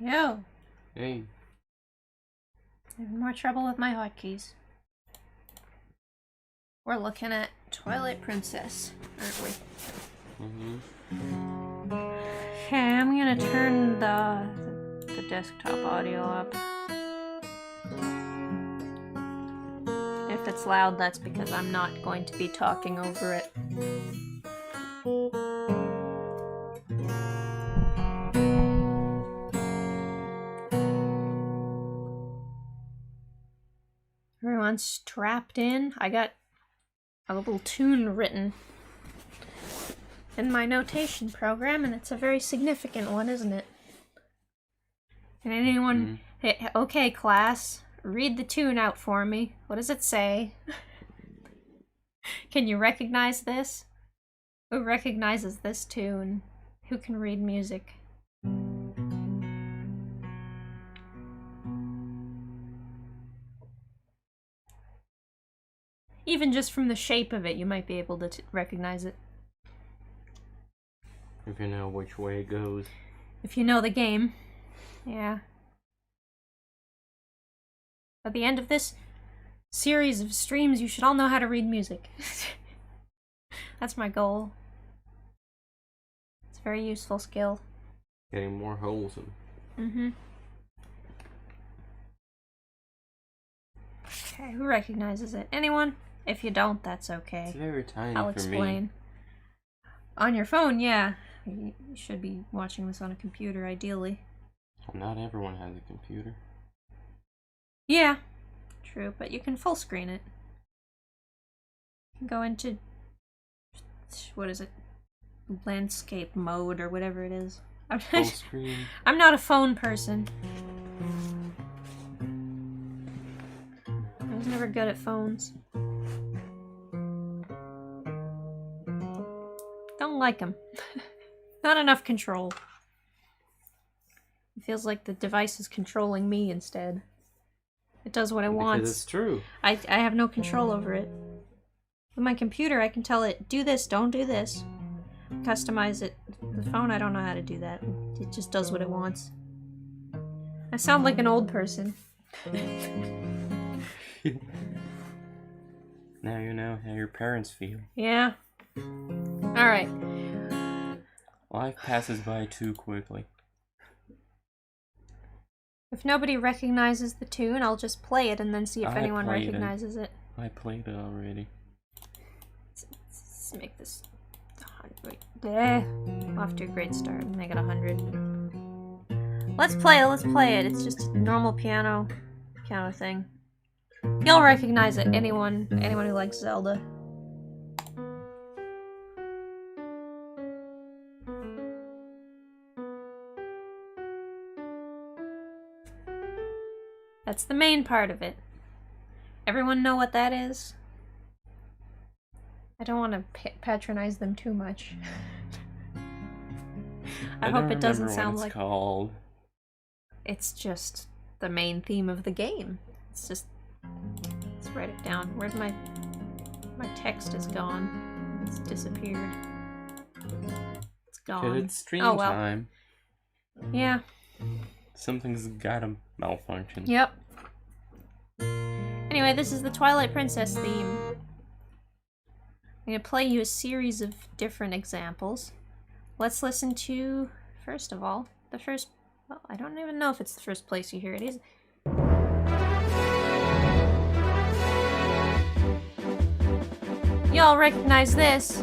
Yo. Hey. Having more trouble with my hotkeys. We're looking at Twilight Princess, aren't we? Okay, I'm gonna turn the desktop audio up. If it's loud, that's because I'm not going to be talking over it. Everyone's strapped in. I got a little tune written in my notation program, and it's a very significant one, isn't it? Can anyone... Hey, okay, class, read the tune out for me. What does it say? Can you recognize this? Who recognizes this tune? Who can read music? Even just from the shape of it, you might be able to recognize it. If you know which way it goes. If you know the game. Yeah. At the end of this series of streams, you should all know how to read music. That's my goal. It's a very useful skill. Getting more wholesome. Okay, who recognizes it? Anyone? If you don't, that's okay. It's very tiny I'll for explain. me. On your phone, yeah. You should be watching this on a computer, ideally. Well, not everyone has a computer. Yeah, true, but you can full screen it. You can go into... what is it? Landscape mode or whatever it is. Full screen. I'm not a phone person. I was never good at phones. Don't like them. Not enough control. It feels like the device is controlling me instead. It does what it wants. Because it's true. I have no control over it. With my computer, I can tell it, do this, don't do this. Customize it. The phone, I don't know how to do that. It just does what it wants. I sound like an old person. Now you know how your parents feel. Yeah. Alright. Life passes by too quickly. If nobody recognizes the tune, I'll just play it and then see if anyone recognizes it. I played it already. Let's make this 100. Off to a great start. Make it 100. Let's play it. It's just a normal piano thing. You'll recognize it. Anyone who likes Zelda. That's the main part of it. Everyone know what that is? I don't want to patronize them too much. I hope it doesn't sound like... It's called. It's just the main theme of the game. It's just... Let's write it down. Where's my text is gone. It's disappeared. It's gone. It's stream time. Yeah. Something's gotta malfunction. Yep. Anyway, this is the Twilight Princess theme. I'm gonna play you a series of different examples. Let's listen to, first of all, the first... Well, I don't even know if it's the first place you hear it. Is y'all recognize this?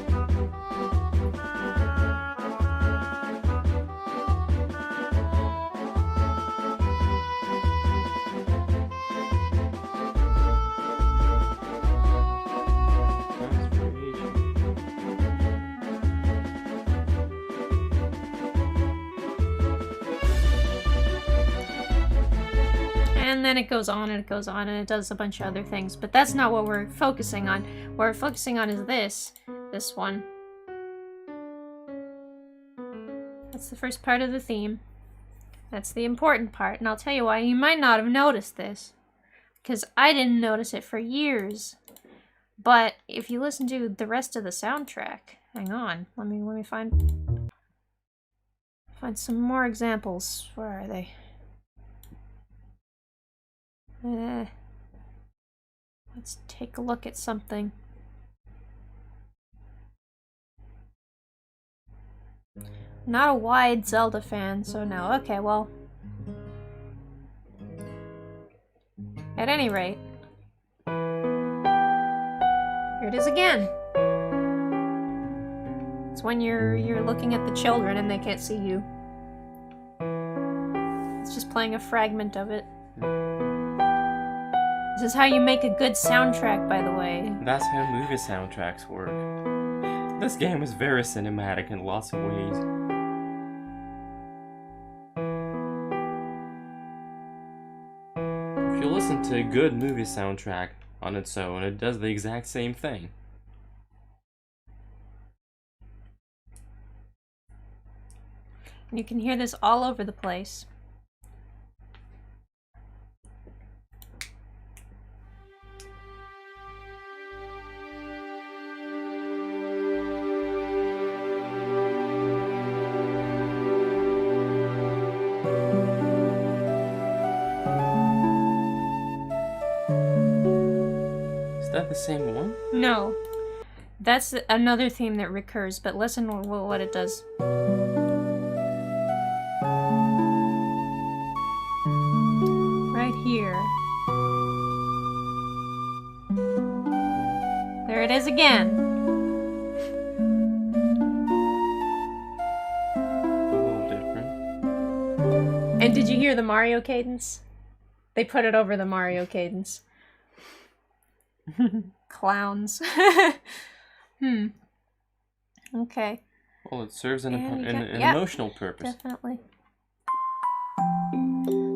And then it goes on and it goes on and it does a bunch of other things. But that's not what we're focusing on. What we're focusing on is this one. That's the first part of the theme. That's the important part. And I'll tell you why you might not have noticed this. Because I didn't notice it for years. But if you listen to the rest of the soundtrack... Hang on. Let me find some more examples. Where are they? Let's take a look at something. Not a wide Zelda fan, so no. Okay, well. At any rate. Here it is again. It's when you're looking at the children and they can't see you. It's just playing a fragment of it. This is how you make a good soundtrack, by the way. That's how movie soundtracks work. This game is very cinematic in lots of ways. If you listen to a good movie soundtrack on its own, it does the exact same thing. And you can hear this all over the place. Is that the same one? No. That's another theme that recurs, but listen to what it does. Right here. There it is again. A little different. And did you hear the Mario cadence? They put it over the Mario cadence. Clowns. Okay. Well, it serves an Yeah, emotional purpose. Definitely.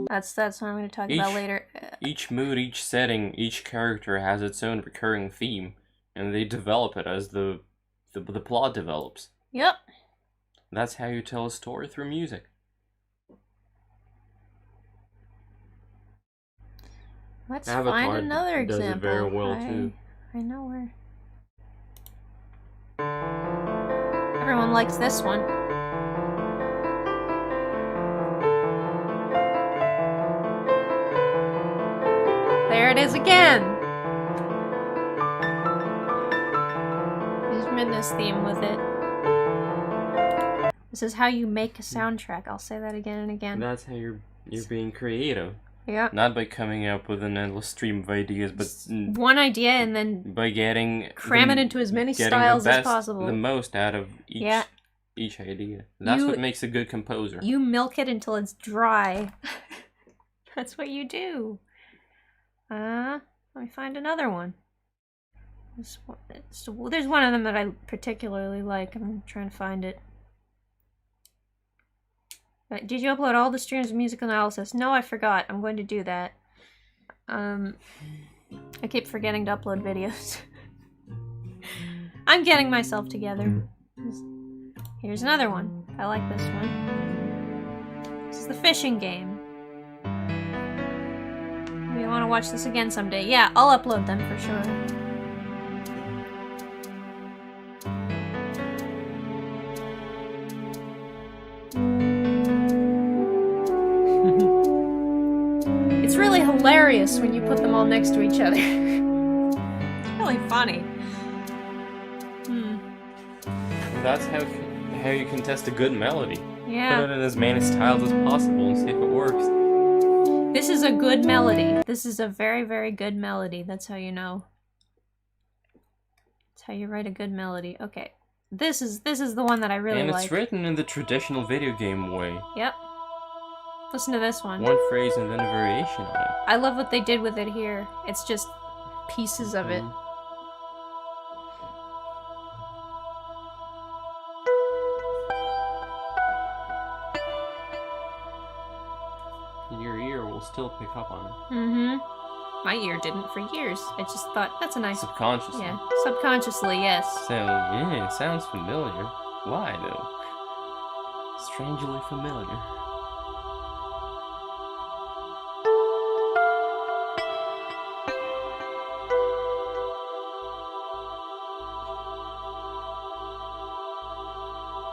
That's what I'm going to talk about later. Each mood, each setting, each character has its own recurring theme, and they develop it as the plot develops. Yep. That's how you tell a story through music. Let's Avatar find another does it example. very well, too. I know where. Everyone likes this one. There it is again! There's Midna's theme with it. This is how you make a soundtrack. I'll say that again and again. That's how you're being creative. Yeah. Not by coming up with an endless stream of ideas, but One idea and then by cram it into as many styles as possible. The most out of each idea. That's what makes a good composer. You milk it until it's dry. That's what you do. Let me find another one. There's one of them that I particularly like. I'm trying to find it. Did you upload all the streams of music analysis? No, I forgot. I'm going to do that. I keep forgetting to upload videos. I'm getting myself together. Here's another one. I like this one. This is the fishing game. Maybe I want to watch this again someday. Yeah, I'll upload them for sure. It's really hilarious when you put them all next to each other. It's really funny. That's how you can test a good melody. Yeah. Put it in as many styles as possible and see if it works. This is a good melody. This is a very, very good melody. That's how you know. That's how you write a good melody. Okay. This is the one that I really like. And it's written in the traditional video game way. Yep. Listen to this one. One phrase and then a variation on it. I love what they did with it here. It's just pieces of it. Your ear will still pick up on it. My ear didn't for years. I just thought, that's a nice... Subconsciously. Yeah. Subconsciously, yes. So, yeah, it sounds familiar. Why, though? Strangely familiar.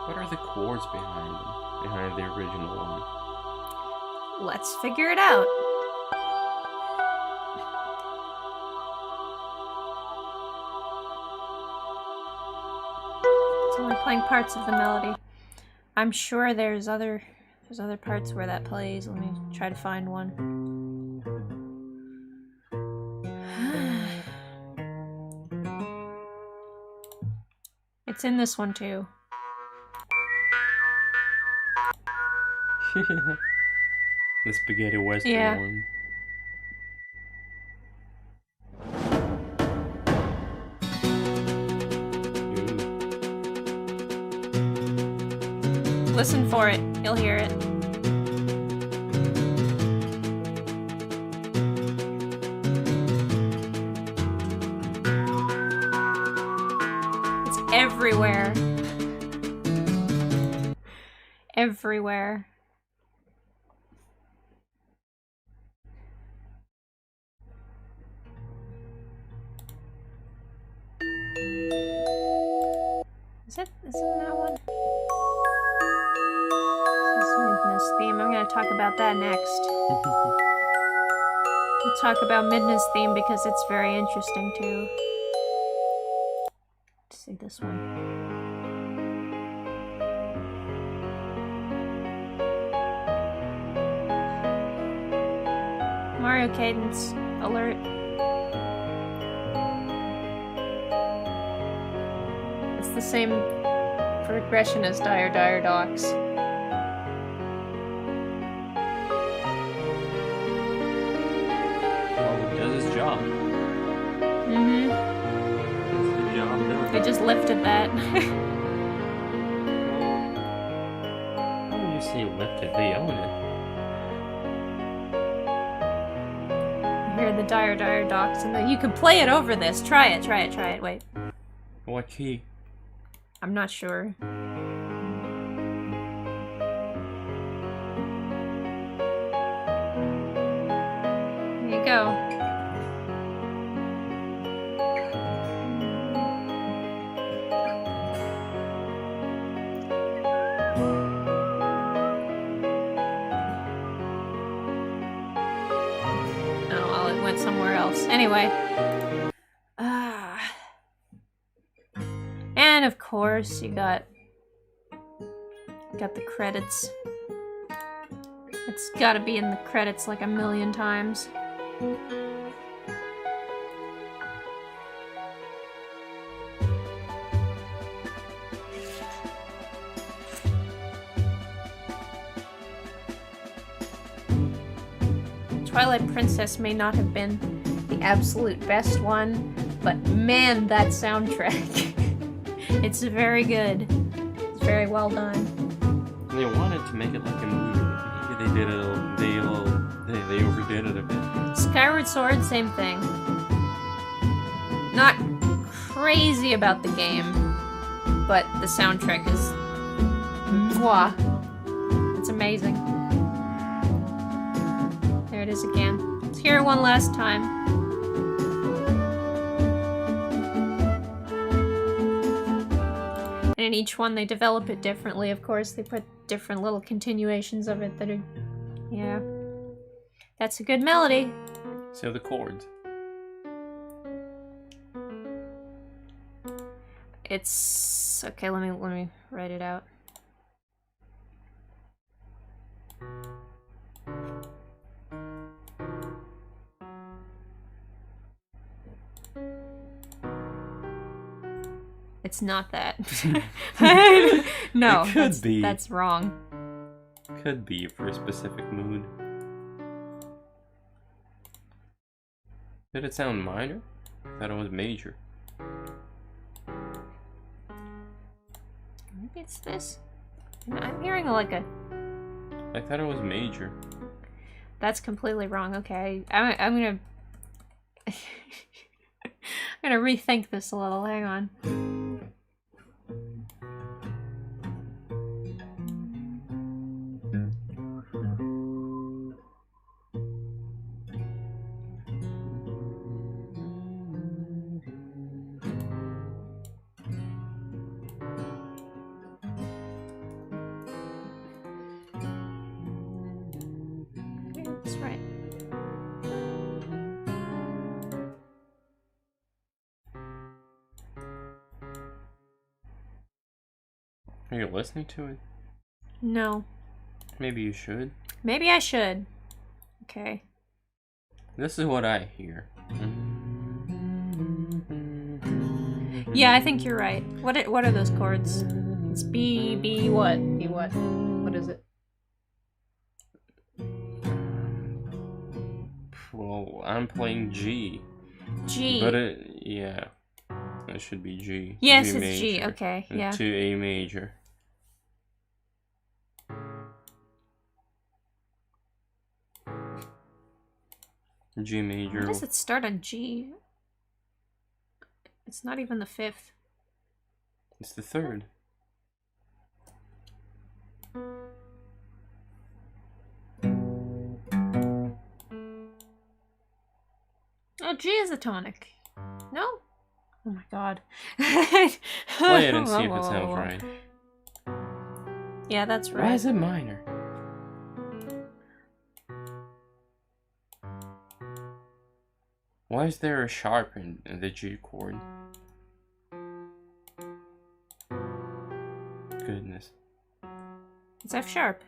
What are the chords behind them? Behind the original one? Let's figure it out. playing parts of the melody. I'm sure there's other parts where that plays. Let me try to find one. It's in this one too. The spaghetti western Yeah. one. Listen for it. You'll hear it. It's everywhere. Everywhere. Is it that one? This is Midna's theme. I'm gonna talk about that next. We'll talk about Midna's theme because it's very interesting too. Let's see this one. Mario Cadence alert. It's the same progression as Dire Dire Docks. Well, it does its job. Mm-hmm. It's the job done. They just lifted that. How would you say lifted? They own it. You hear the Dire Dire Docks, and then you can play it over this. Try it, try it, try it. Wait. What key? I'm not sure. There you go. Oh, well, it went somewhere else. Anyway. And of course, you got the credits. It's gotta be in the credits like a million times. Twilight Princess may not have been the absolute best one, but man, that soundtrack. It's very good. It's very well done. They wanted to make it like a movie. Maybe they did they overdid it a bit. Skyward Sword, same thing. Not crazy about the game, but the soundtrack is mwah. It's amazing. There it is again. Let's hear it one last time. And in each one they develop it differently, of course. They put different little continuations of it that are... Yeah. That's a good melody. So the chords. It's... Okay, let me write it out. It's not that. No, It could be. That's wrong. Could be for a specific mood. Did it sound minor? I thought it was major. Maybe it's this. I'm hearing like a... I thought it was major. That's completely wrong. Okay, I'm gonna... I'm gonna rethink this a little. Hang on. Are you listening to it? No. Maybe you should. Maybe I should. Okay. This is what I hear. Yeah, I think you're right. What are those chords? It's B, B what? B what? What is it? Well, I'm playing G. G. But yeah. It should be G. Yes, G it's G. major. Okay, yeah. To A major. G major. Why does it start on G? It's not even the 5th. It's the 3rd. Oh, G is a tonic. No? Oh my god. Play it and see if it sounds right. Yeah, that's right. Why is it minor? Why is there a sharp in the G chord? Goodness. It's F sharp.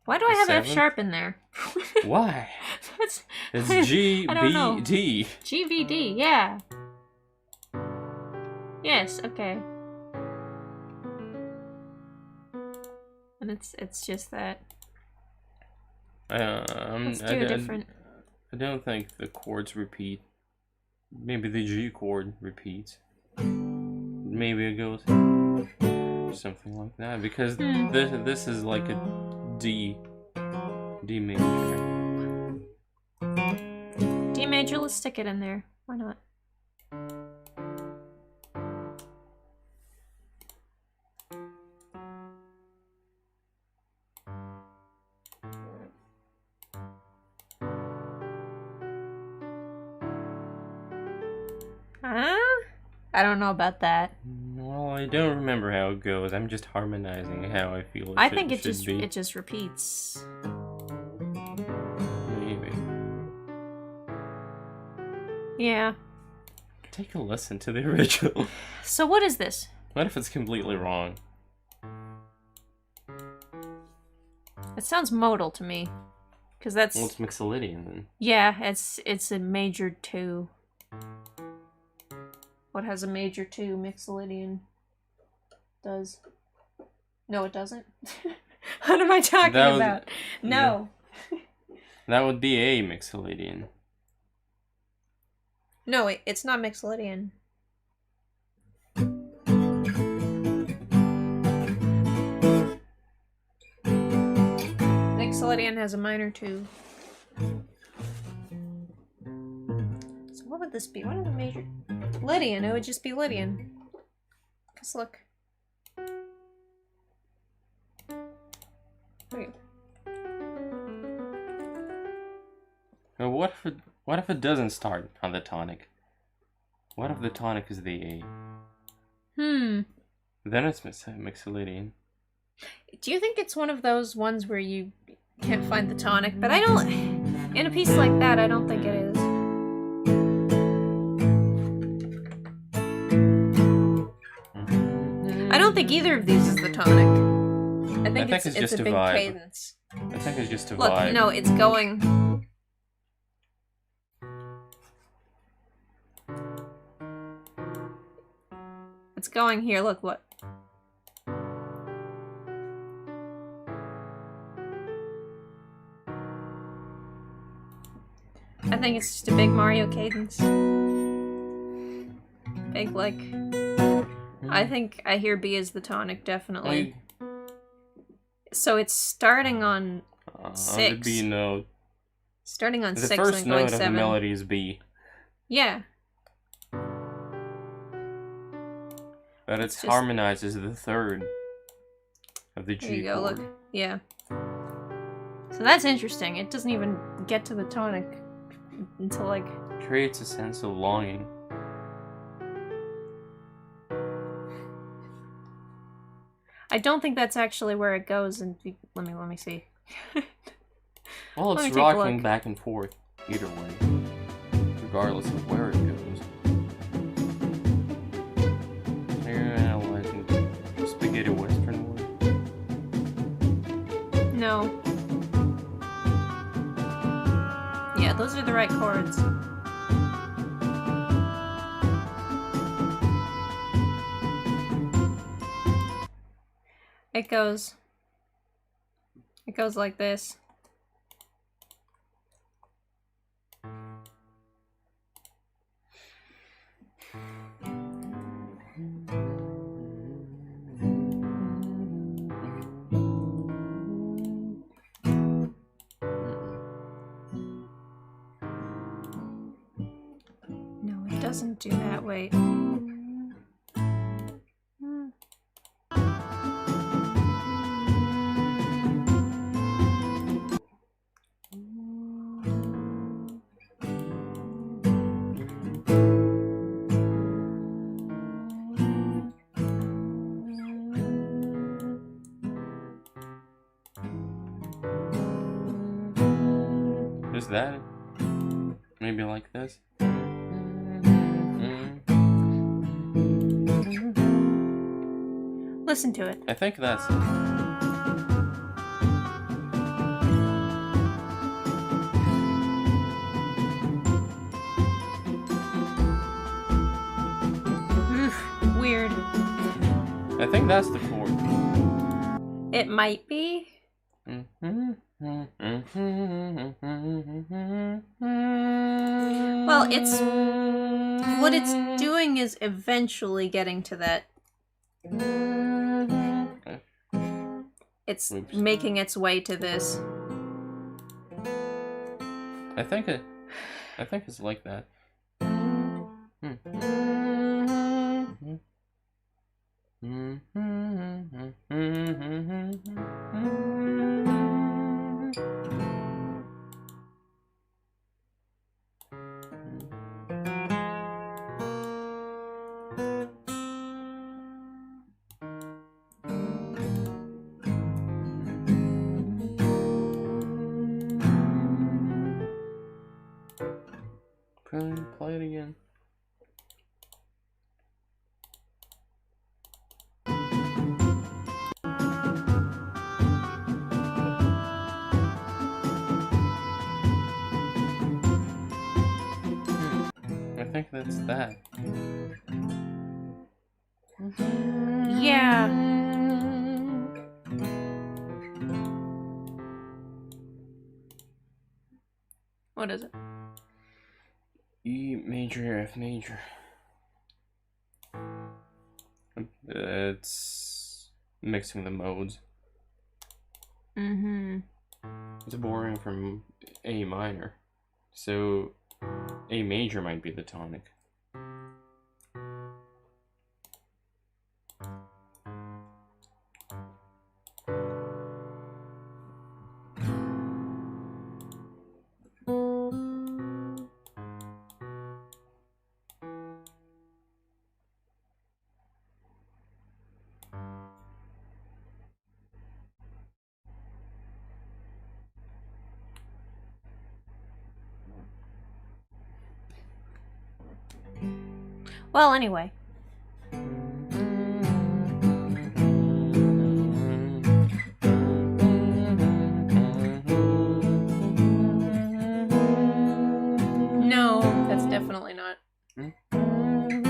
Why do I have F 7th? sharp in there? Why? That's, It's G, I don't know. B, D. GVD, yeah. Yes, okay. And it's just that. Let's do a different. I don't think the chords repeat. Maybe the G chord repeats. Maybe it goes something like that, because this is like a D major. D major, let's stick it in there. Why not? I don't know about that. Well, I don't remember how it goes. I'm just harmonizing how I feel I think it should just repeats. Maybe. Yeah. Take a listen to the original. So what is this? What if it's completely wrong? It sounds modal to me. Cause that's Well, it's Mixolydian then. yeah, it's a major 2. What has a major 2 Mixolydian does? No, it doesn't. What am I talking about? No. That would be a Mixolydian. No, it's not Mixolydian. Mixolydian has a minor 2. So what would this be? What are the major? Lydian. It would just be Lydian. Cause look. Wait. Now what if it doesn't start on the tonic? What if the tonic is the A? Then it's Mixolydian. Do you think it's one of those ones where you can't find the tonic? But I don't. In a piece like that, I don't think it is. I don't think either of these is the tonic. I think it's just a a big vibe. cadence. I think it's just a Look, vibe. no, it's going. It's going here. Look what. I think it's just a big Mario cadence. Big, like. I think I hear B as the tonic, definitely. So it's starting on 6. The B note. Starting on The 6 first and going note of 7. the melody is B. Yeah. But it It's just- harmonizes the 3rd of the G There you go, chord. look. Yeah. So that's interesting. It doesn't even get to the tonic until, like... Creates a sense of longing. I don't think that's actually where it goes, and let me see. Well, Let me it's take a rocking look. back and forth either way, regardless of where it goes. You're analyzing No. Yeah, those are the right chords. It goes like this. No, it doesn't do that. Wait. Is that? Maybe like this? Listen to it. I think that's it. Weird. I think that's the chord. It might be. Well, what it's doing is eventually getting to that. It's making its way to this. I think it's like that. Play it again. I think that's that. Yeah. What is it? E major, F major. It's mixing the modes. It's borrowing from A minor. So A major might be the tonic. Well, anyway. No, that's definitely not.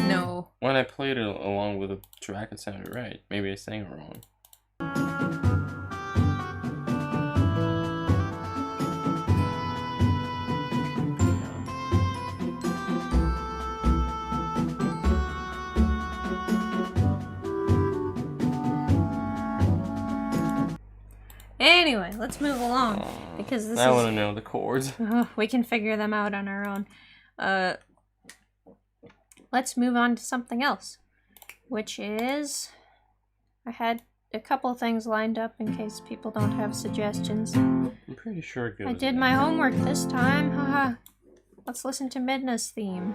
No. When I played it along with the track, it sounded right. Maybe I sang it wrong. Anyway, let's move along because this I want to know the chords. We can figure them out on our own. Let's move on to something else, which is I had a couple things lined up in case people don't have suggestions. I'm pretty sure it goes. I did my homework this time. Haha. Let's listen to Midna's theme.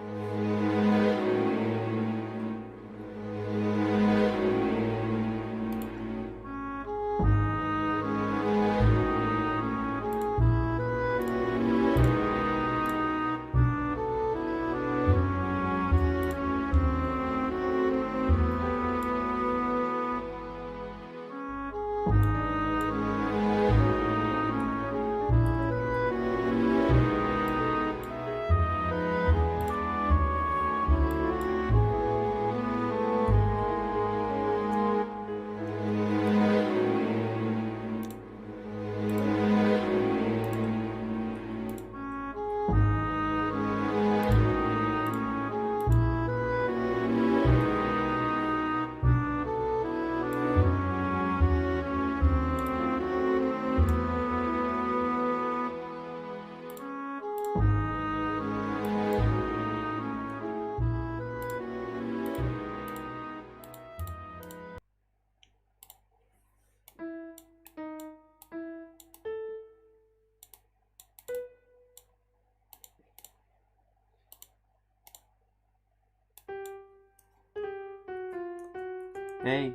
Hey.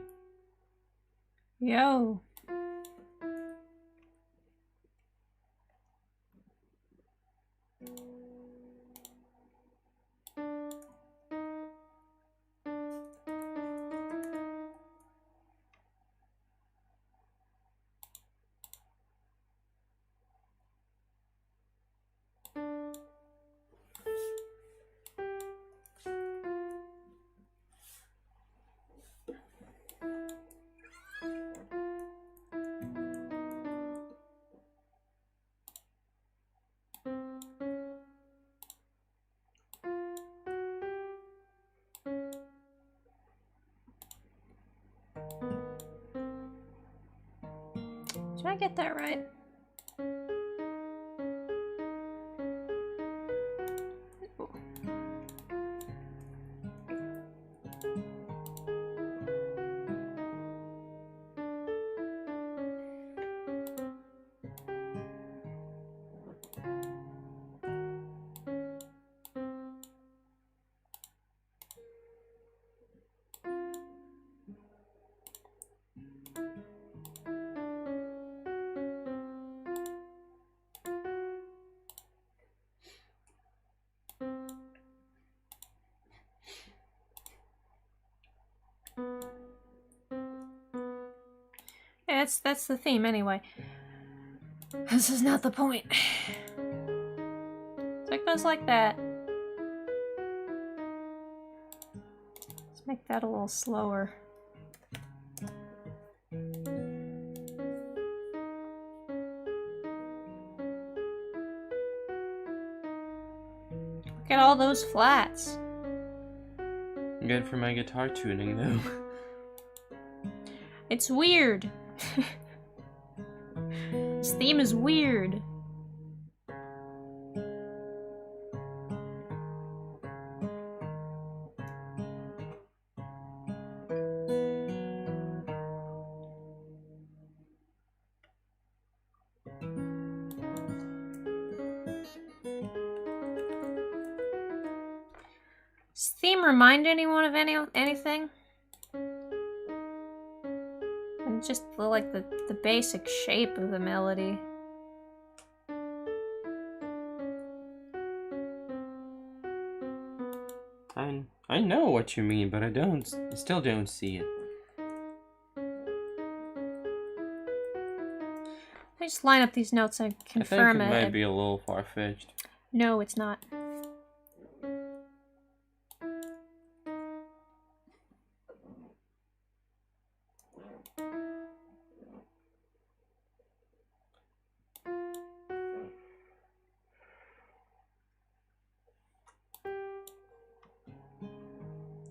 Yo. Did I get that right? Yeah, that's the theme anyway. This is not the point. So it goes like that. Let's make that a little slower. Look at all those flats. Good for my guitar tuning, though. It's weird. This theme is weird. Does theme remind anyone of anything? And just like the basic shape of the melody. I know what you mean, but I still don't see it. I just line up these notes and confirm I think it might be a little far-fetched. No, it's not.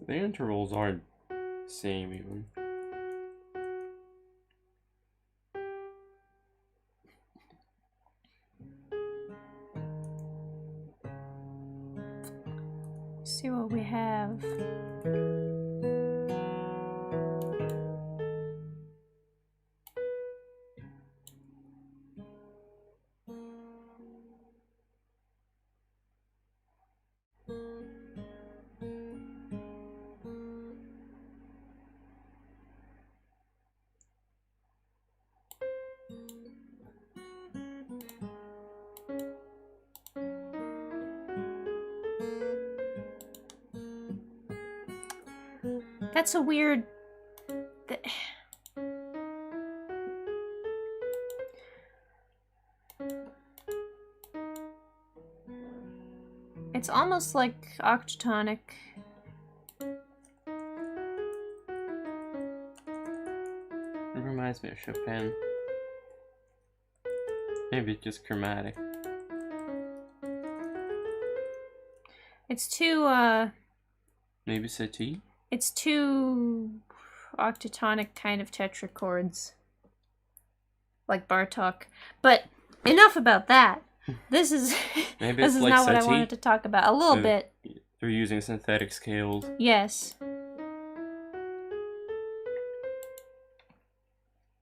The intervals aren't the same even. Let's see what we have. That's a weird... It's almost like octatonic. It reminds me of Chopin. Maybe it's just chromatic. It's too, Maybe Satie? it's too octatonic kind of tetrachords. Like Bartok. But enough about that. This is Maybe this it's is like not what I Satie. wanted to talk about. A little So bit. They're using synthetic scales. Yes.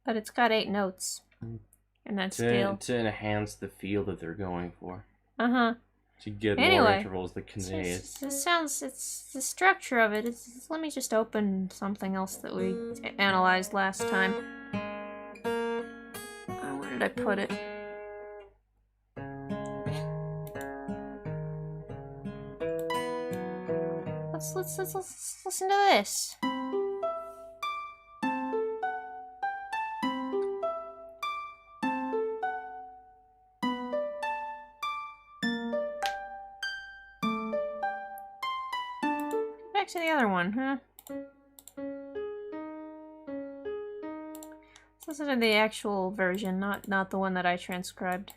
But it's got 8 notes. And that scale. To enhance the feel that they're going for. Uh-huh. to get more Anyway, intervals that convey it. it's the structure of it. Let me just open something else that we analyzed last time. Where did I put it? Let's listen to this. Back to the other one, huh? Let's listen to the actual version, not the one that I transcribed.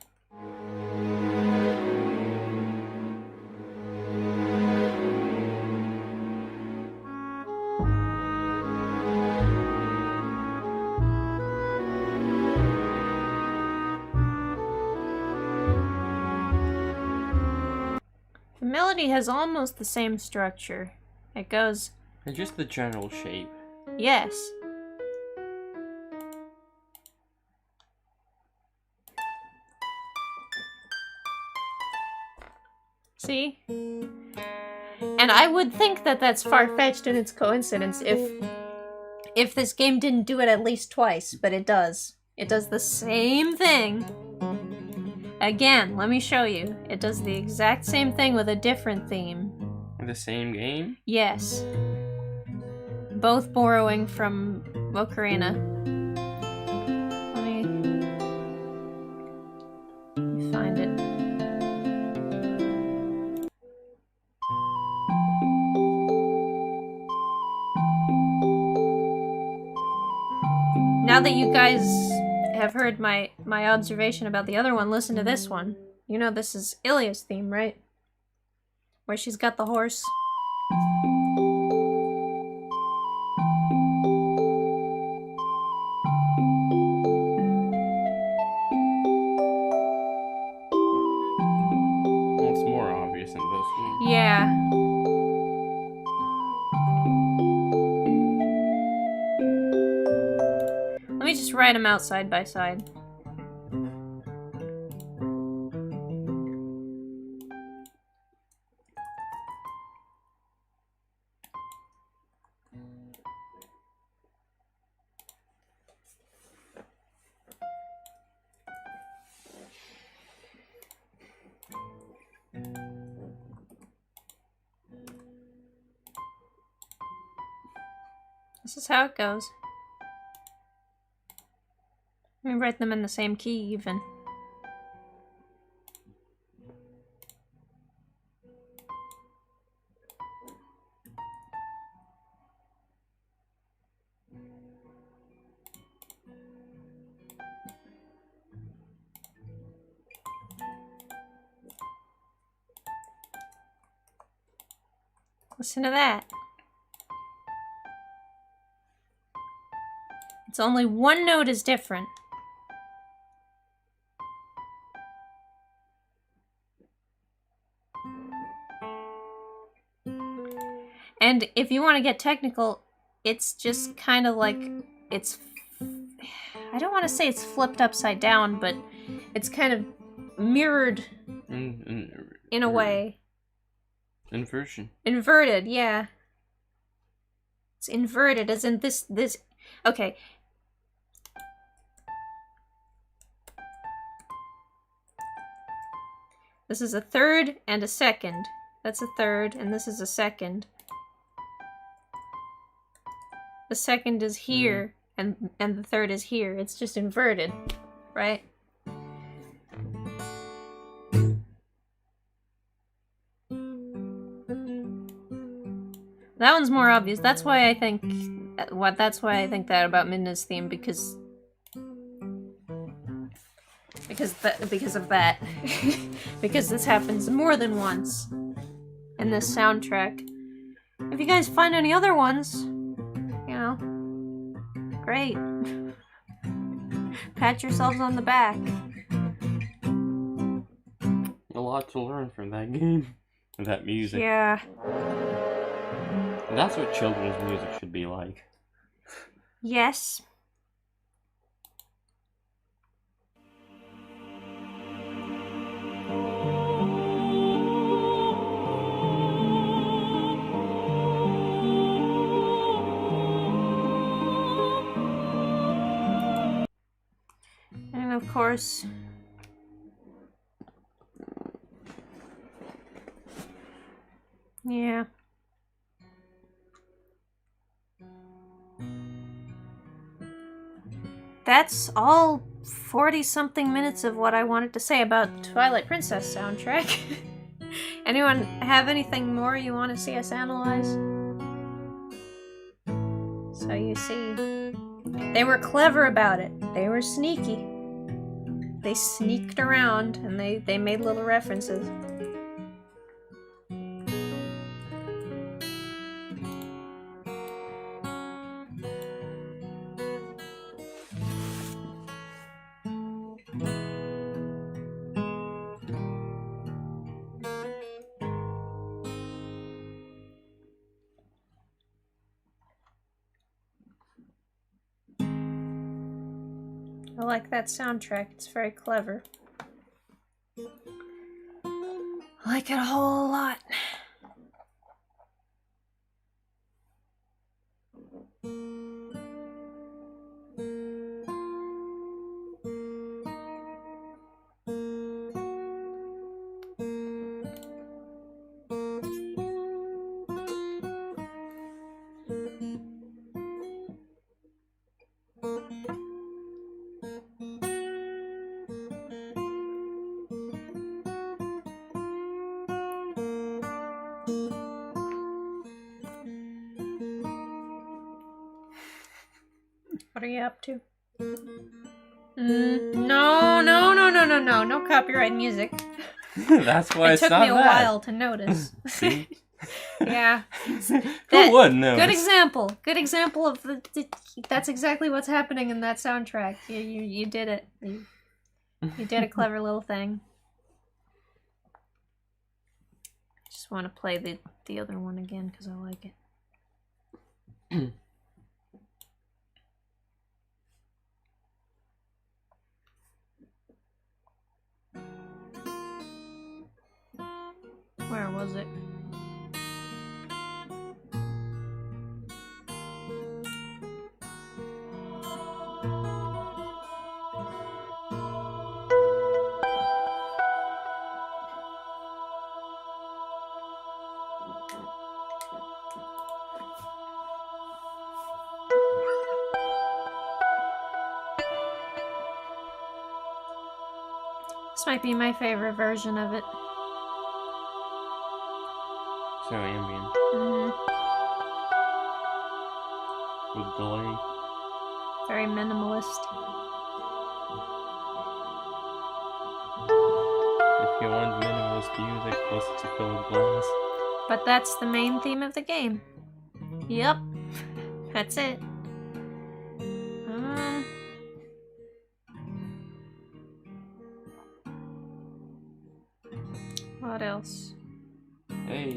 The melody has almost the same structure. It goes... And just the general shape. Yes. See? And I would think that that's far-fetched in its coincidence if this game didn't do it at least twice, but it does. It does the same thing. Again, let me show you. It does the exact same thing with a different theme. The same game? Yes. Both borrowing from Ocarina. Let me find it. Now that you guys have heard my observation about the other one, listen to this one. You know this is Ilia's theme, right? Where she's got the horse. Well, it's more obvious in this one. Yeah. Let me just write them out side by side. This is how it goes. Let me write them in the same key, even. Listen to that. It's only one note is different. And if you want to get technical, it's just kind of like, it's, I don't want to say it's flipped upside down, but it's kind of mirrored in a way. Inversion. Inverted, yeah. It's inverted, as in this, okay. This is a third and a second. That's a third, and this is a second. The second is here, and the third is here. It's just inverted, right? That one's more obvious. That's why I think that about Midna's theme, because of that. Because this happens more than once in this soundtrack. If you guys find any other ones, you know, great. Pat yourselves on the back. A lot to learn from that game. And that music. Yeah. And that's what children's music should be like. Yes. of course. Yeah. That's all 40-something minutes of what I wanted to say about Twilight Princess soundtrack. Anyone have anything more you want to see us analyze? So you see, they were clever about it. They were sneaky. They sneaked around and they made little references. I like that soundtrack, it's very clever. I like it a whole lot. What are you up to? No copyright music. That's why it took me a while to notice. See? Yeah. Who would know? Good example. Good example of that's exactly what's happening in that soundtrack. You did it. You did a clever little thing. I just want to play the other one again because I like it. Where was it? This might be my favorite version of it. So ambient. With delay. Very minimalist. If you want minimalist music, listen to Philip Glass. But that's the main theme of the game. Yep. That's it. What else? Hey.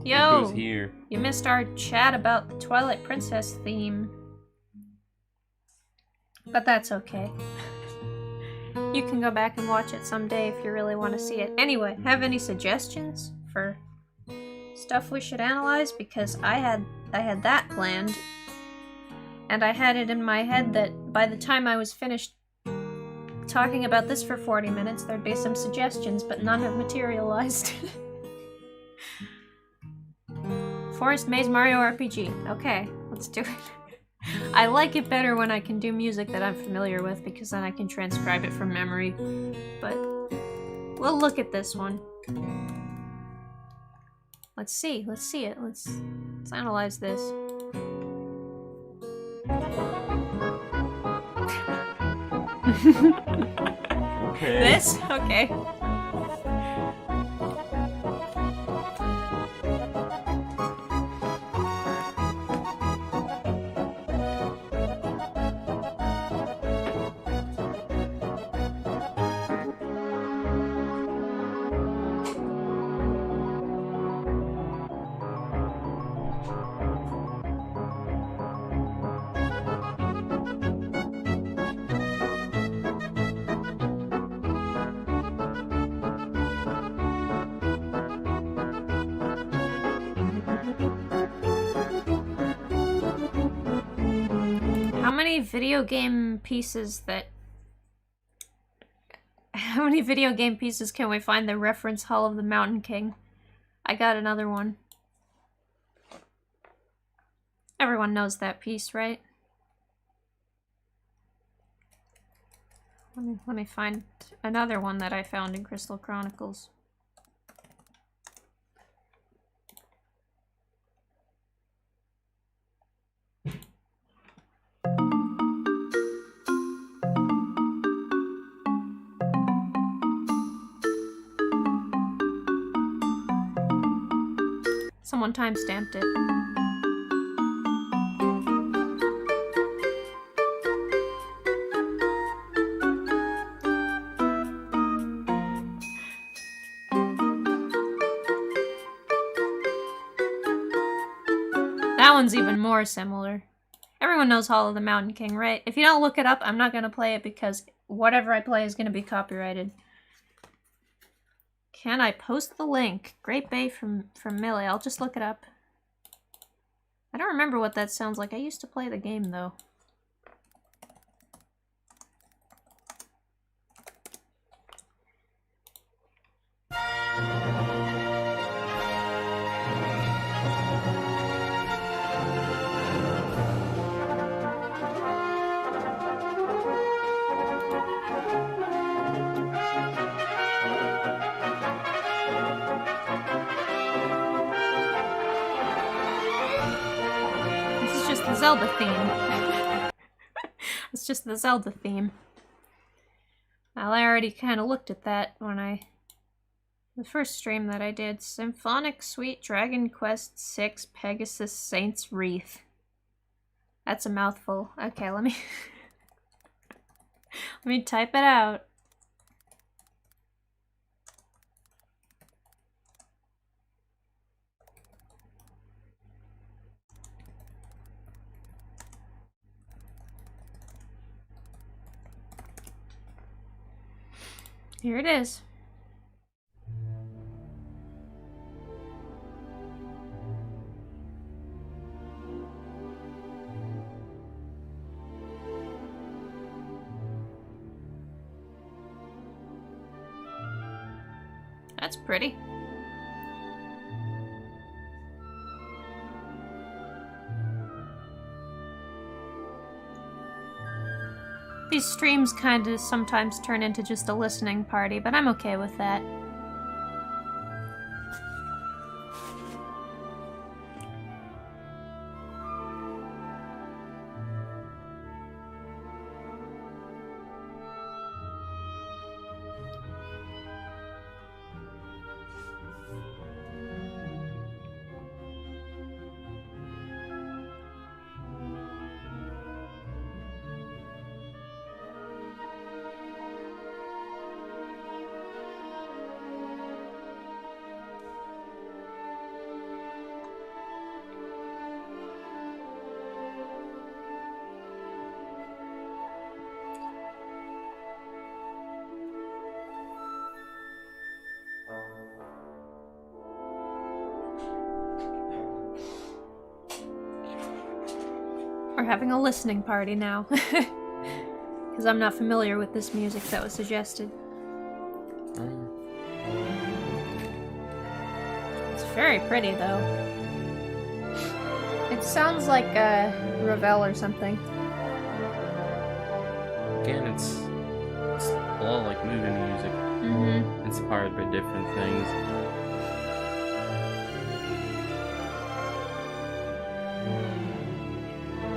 Yo! Who's here? You missed our chat about the Twilight Princess theme. But that's okay. You can go back and watch it someday if you really want to see it. Anyway, have any suggestions for stuff we should analyze? Because I had that planned. And I had it in my head that by the time I was finished talking about this for 40 minutes, there'd be some suggestions, but none have materialized. Forest Maze Mario RPG. Okay, let's do it. I like it better when I can do music that I'm familiar with, because then I can transcribe it from memory. But we'll look at this one. Let's see it. Let's analyze this. Okay. This? Okay. How many video game pieces that How many video game pieces can we find that reference Hall of the Mountain King? I got another one. Everyone knows that piece, right? Let me find another one that I found in Crystal Chronicles. Someone timestamped it. That one's even more similar. Everyone knows Hall of the Mountain King, right? If you don't look it up, I'm not gonna play it because whatever I play is gonna be copyrighted. Can I post the link? Great Bay from Millie. I'll just look it up. I don't remember what that sounds like. I used to play the game, though. Zelda theme. It's just the Zelda theme. Well, I already kind of looked at that when the first stream that I did. Symphonic Suite Dragon Quest VI Pegasus Saints Wreath. That's a mouthful. Okay, let me let me type it out. Here it is. That's pretty. These streams kind of sometimes turn into just a listening party, but I'm okay with that. We're having a listening party now. Because I'm not familiar with this music that was suggested. It's very pretty, though. It sounds like Ravel or something. Again, it's a lot like movie music. Mm-hmm. Inspired by different things.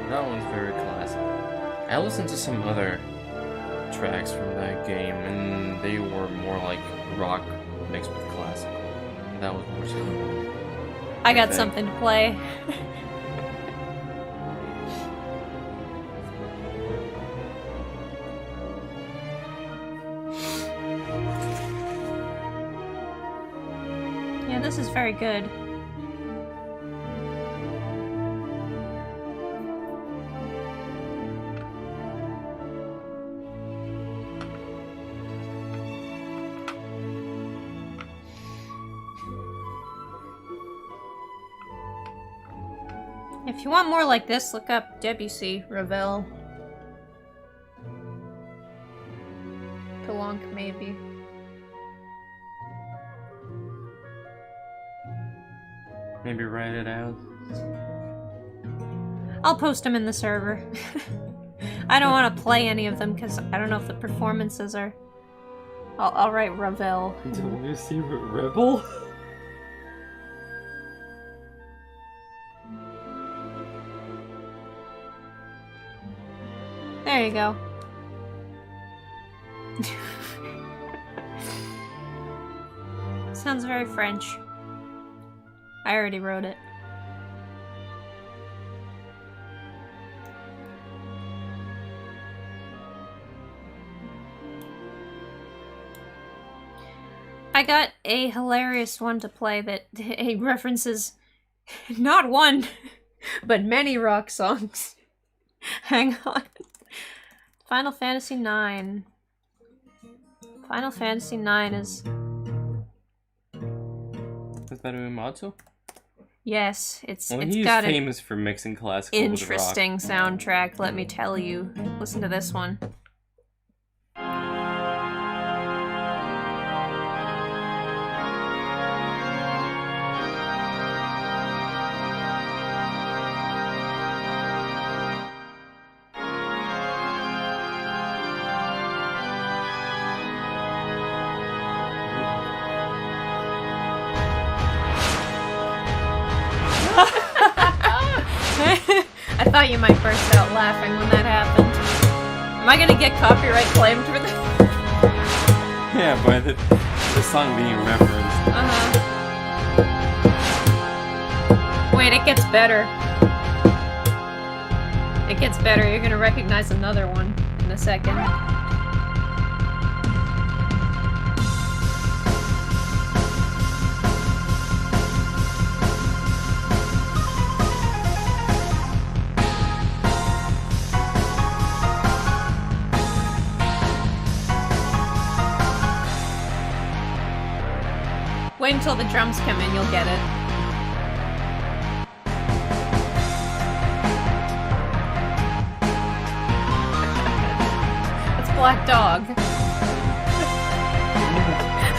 That one's very classic. I listened to some other tracks from that game, and they were more like rock mixed with classical. And that was more similar. I got something to play. Yeah, this is very good. If you want more like this, look up Debussy, Ravel. Bonk, maybe. Maybe write it out. I'll post them in the server. I don't want to play any of them because I don't know if the performances are... I'll write Ravel. Until you see Rebel? There you go. Sounds very French. I already wrote it. I got a hilarious one to play that references not one, but many rock songs. Hang on. Final Fantasy IX. Final Fantasy IX is... Is that Uematsu? Yes, it's He's got famous for mixing classical with rock. interesting soundtrack, let me tell you. Listen to this one. I thought you might burst out laughing when that happened. Am I gonna get copyright claimed for this? Yeah, by the song being referenced. Wait, it gets better. It gets better. You're gonna recognize another one in a second. Wait until the drums come in, you'll get it. It's Black Dog.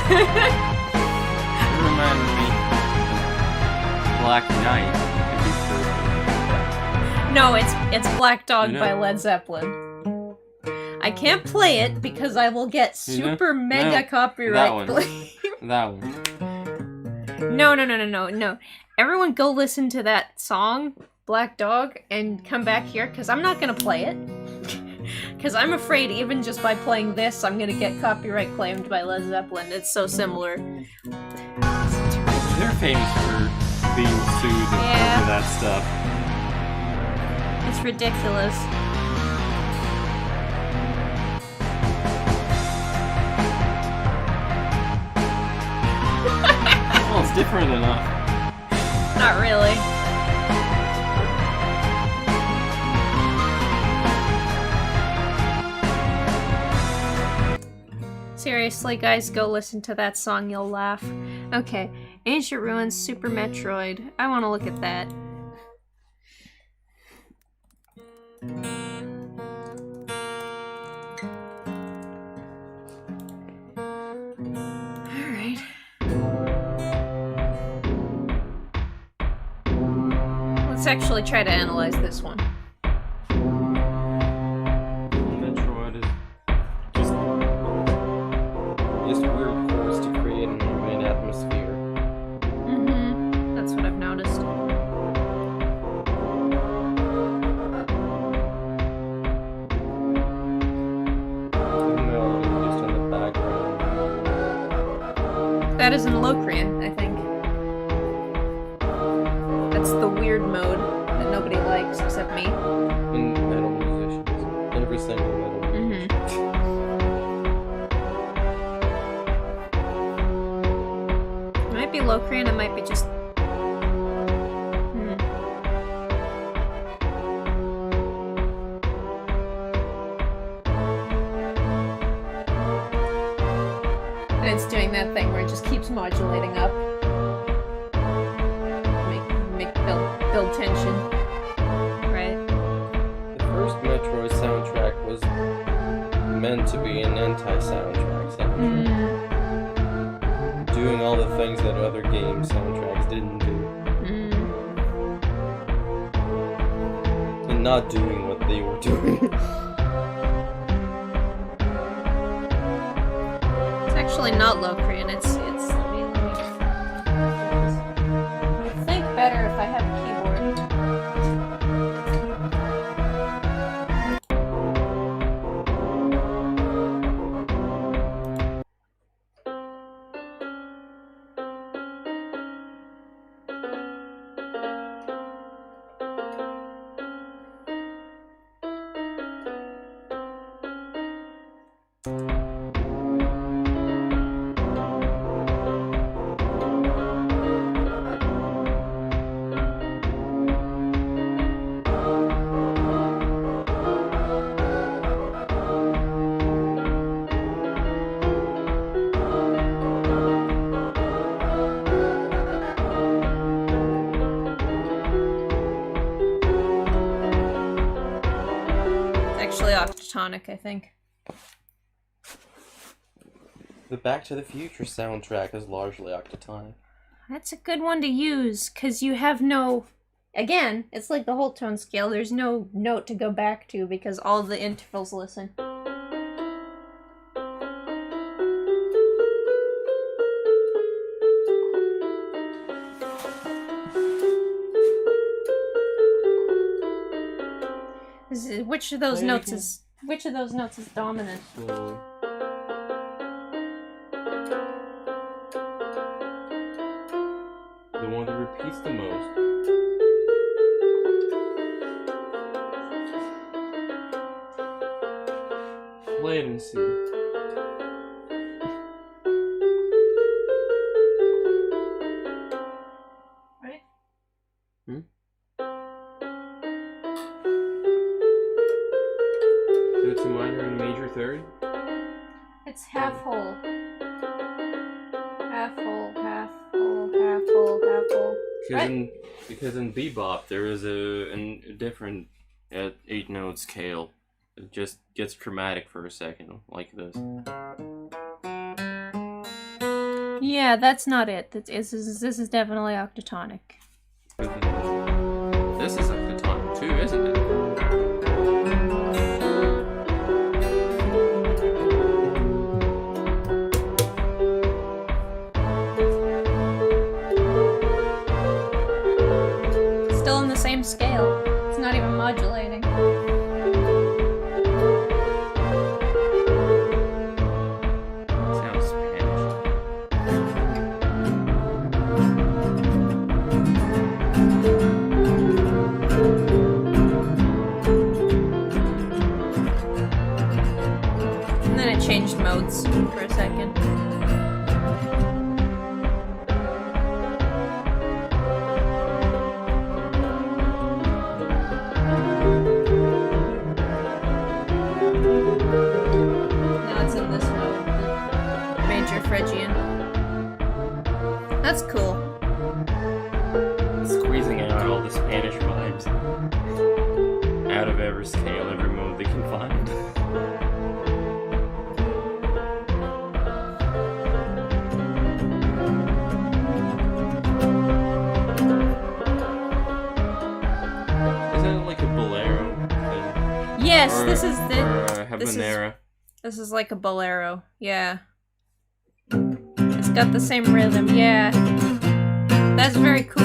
It reminded me of Black Knight. No, it's Black Dog You know- by Led Zeppelin. I can't play it because I will get You know- super mega no, copyright that one. claim. That one. No. Everyone go listen to that song, Black Dog, and come back here, because I'm not going to play it. Because I'm afraid even just by playing this, I'm going to get copyright claimed by Led Zeppelin. It's so similar. They're famous for being sued Yeah. over that stuff. It's ridiculous. Well, it's different enough. Not really. Seriously, guys, go listen to that song, you'll laugh. Okay, Ancient Ruins, Super Metroid. I want to look at that. Alright. Let's actually try to analyze this one. Metroid is just weird chords to create an ambient atmosphere. Mm-hmm. That's what I've noticed. The melody just in the background. That is in Locrian, I think. That's the weird mode that nobody likes except me. In metal musicians. Every single metal musician. It might be Locrian, it might be just... And it's doing that thing where it just keeps modulating up. Build tension. Right? The first Metroid soundtrack was meant to be an anti-soundtrack soundtrack. Doing all the things that other game soundtracks didn't do. And not doing what they were doing. It's actually not Locrian, it's let me think better if I have a keyboard. Actually octatonic, I think. The Back to the Future soundtrack is largely octatonic. That's a good one to use, because you have no... Again, it's like the whole tone scale. There's no note to go back to, because all the intervals listen. Which of those notes is dominant? Slowly. The one that repeats the most. Play it and see. Right? So it's a minor and major third? It's half whole. Half whole, half whole, half whole, half whole. Because in bebop there is a different 8-note scale. It just gets dramatic for a second, like this. Yeah, that's not it. This is definitely octatonic. This is octatonic too, isn't it? Still in the same scale. It's not even modulating. Sounds Spanish. And then it changed modes for a second. Now it's in this mode, the major Phrygian. That's cool. Squeezing out all the Spanish vibes out of every scale, every mode they can find. Is that like a bolero thing? Yes, Or- this is the. or this is- habanera. This is like a bolero. Yeah. It's got the same rhythm. Yeah. That's very cool.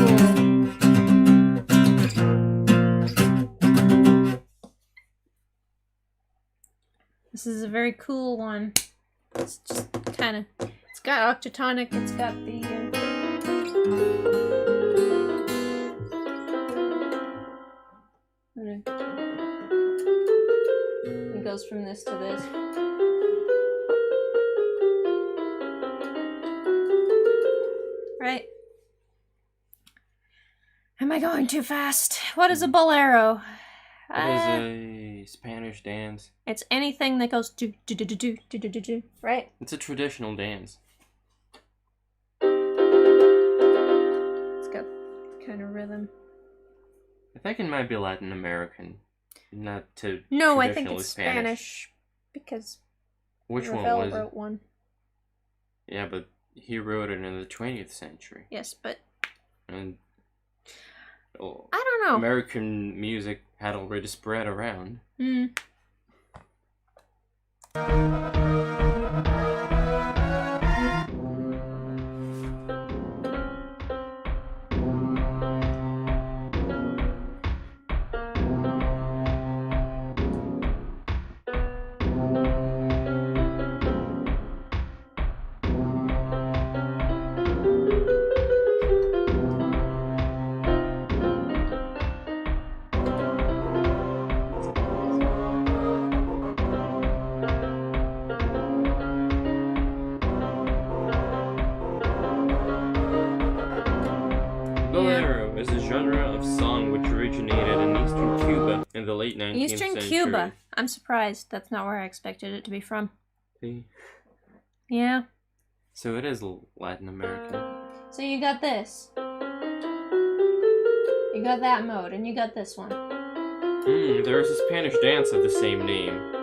This is a very cool one. It's just kind of. It's got octatonic. It's got the. It goes from this to this. Right? Am I going too fast? What is a bolero? It is a Spanish dance. It's anything that goes do do do do do do do do do. Right? It's a traditional dance. It's got kind of rhythm. I think it might be Latin American, not to No, I think traditionally it's Spanish because Which one Ravel was it? wrote one. Yeah, but he wrote it in the 20th century. Yes, but And oh, I don't know. American music had already spread around. Hmm. Bolero is a genre of song which originated in eastern Cuba in the late 19th Eastern century. Cuba. I'm surprised. That's not where I expected it to be from. See? Yeah. So it is Latin American. So you got this. You got that mode, and you got this one. There's a Spanish dance of the same name.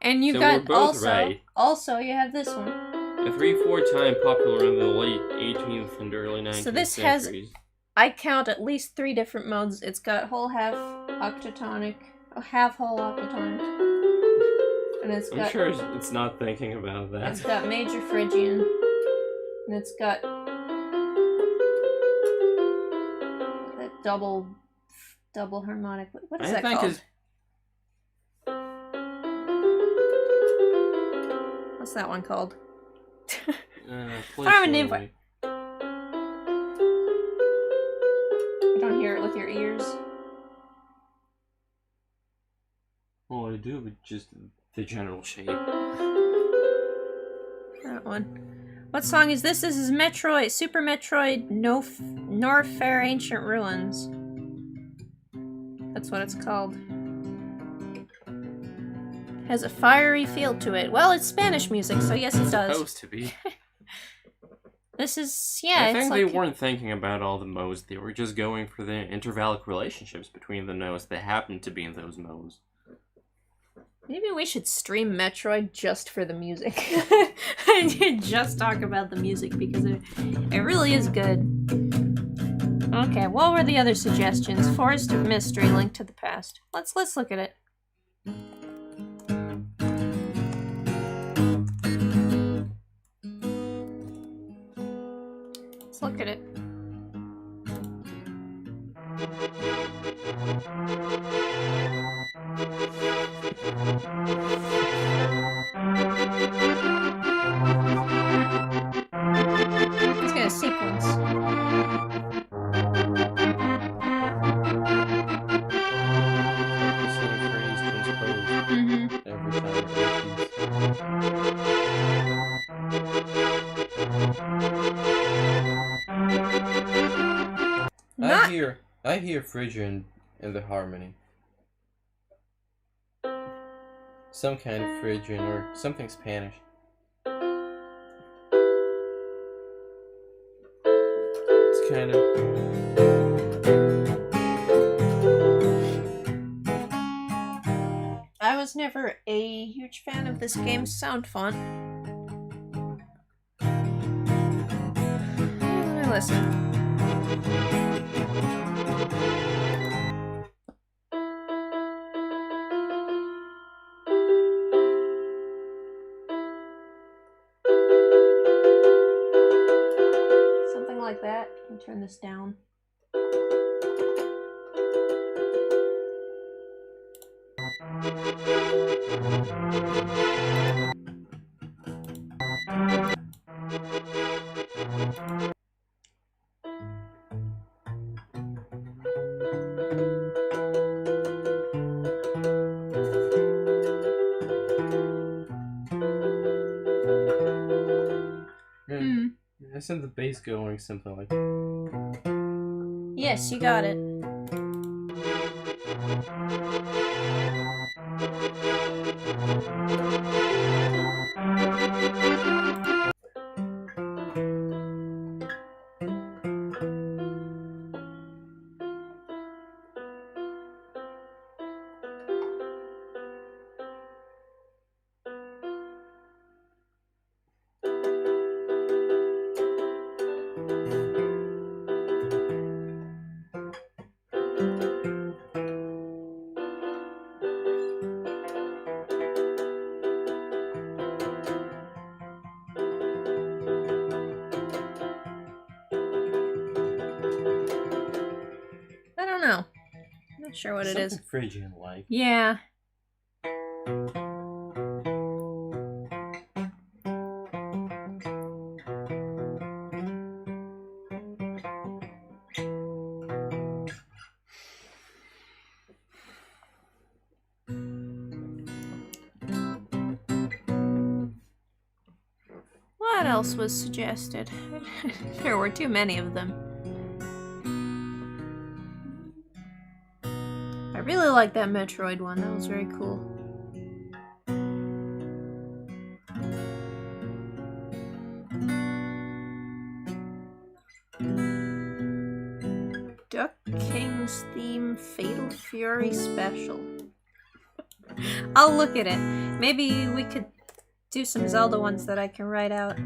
And you So got we're both also, right. also you have this one. A 3/4 time popular in the late 18th and early 19th So this has- centuries. I count at least 3 different modes. It's got whole, half, octatonic, half, whole, octatonic, and it's I'm got sure it's not thinking about that. it's got major Phrygian, and it's got that double harmonic. What is I that think called? is What's that one called? play I have a name for slowly. it. You don't hear it with your ears. Well, I do, but just the general shape. That one. What song is this? This is Metroid, Super Metroid Norfair Ancient Ruins. That's what it's called. Has a fiery feel to it. Well, it's Spanish music, so yes it does. Supposed to be. This is, yeah, I it's think like... they weren't thinking about all the modes. They were just going for the intervallic relationships between the notes that happened to be in those modes. Maybe we should stream Metroid just for the music. Just talk about the music, because it really is good. Okay, what were the other suggestions? Forest of Mystery, Link to the Past. Let's look at it. Let's look at it. Let's get a sequence. The same phrase transposed every time it repeats. I hear Phrygian in the harmony. Some kind of Phrygian or something Spanish. It's kind of... I was never a huge fan of this game's sound font. Let me listen. Something like that. I'll turn this down. Isn't the bass going something like... Yes, you got it. Not sure what it is. Something Phrygian like. Yeah. What else was suggested? There were too many of them. I really like that Metroid one. That was very cool. Duck King's theme Fatal Fury Special. I'll look at it. Maybe we could do some Zelda ones that I can write out.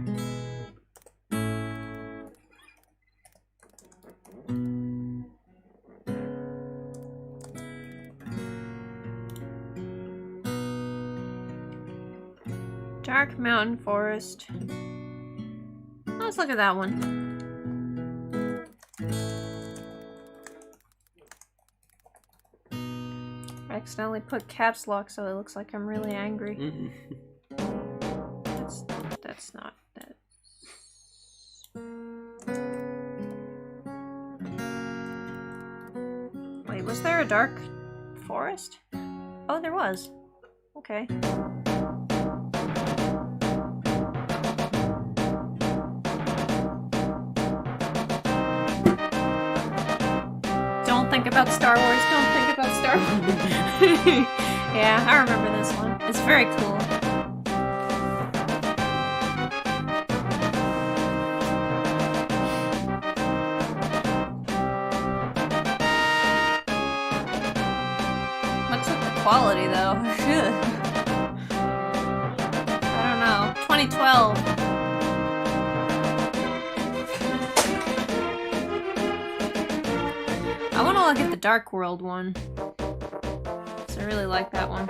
Dark Mountain Forest. Let's look at that one. I accidentally put caps lock so it looks like I'm really angry. That's not that. Wait, was there a dark forest? Oh, there was. Okay. Don't think about Star Wars. Don't think about Star Wars. Yeah, I remember this one. It's very cool. What's with the quality, though? I don't know. 2012. I want to look at the Dark World one. So I really like that one.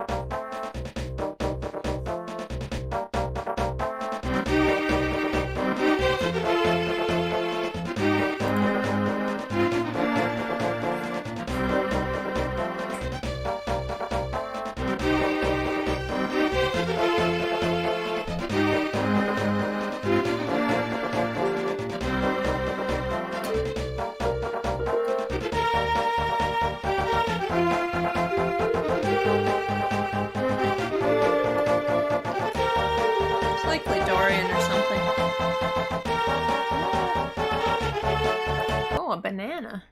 A banana.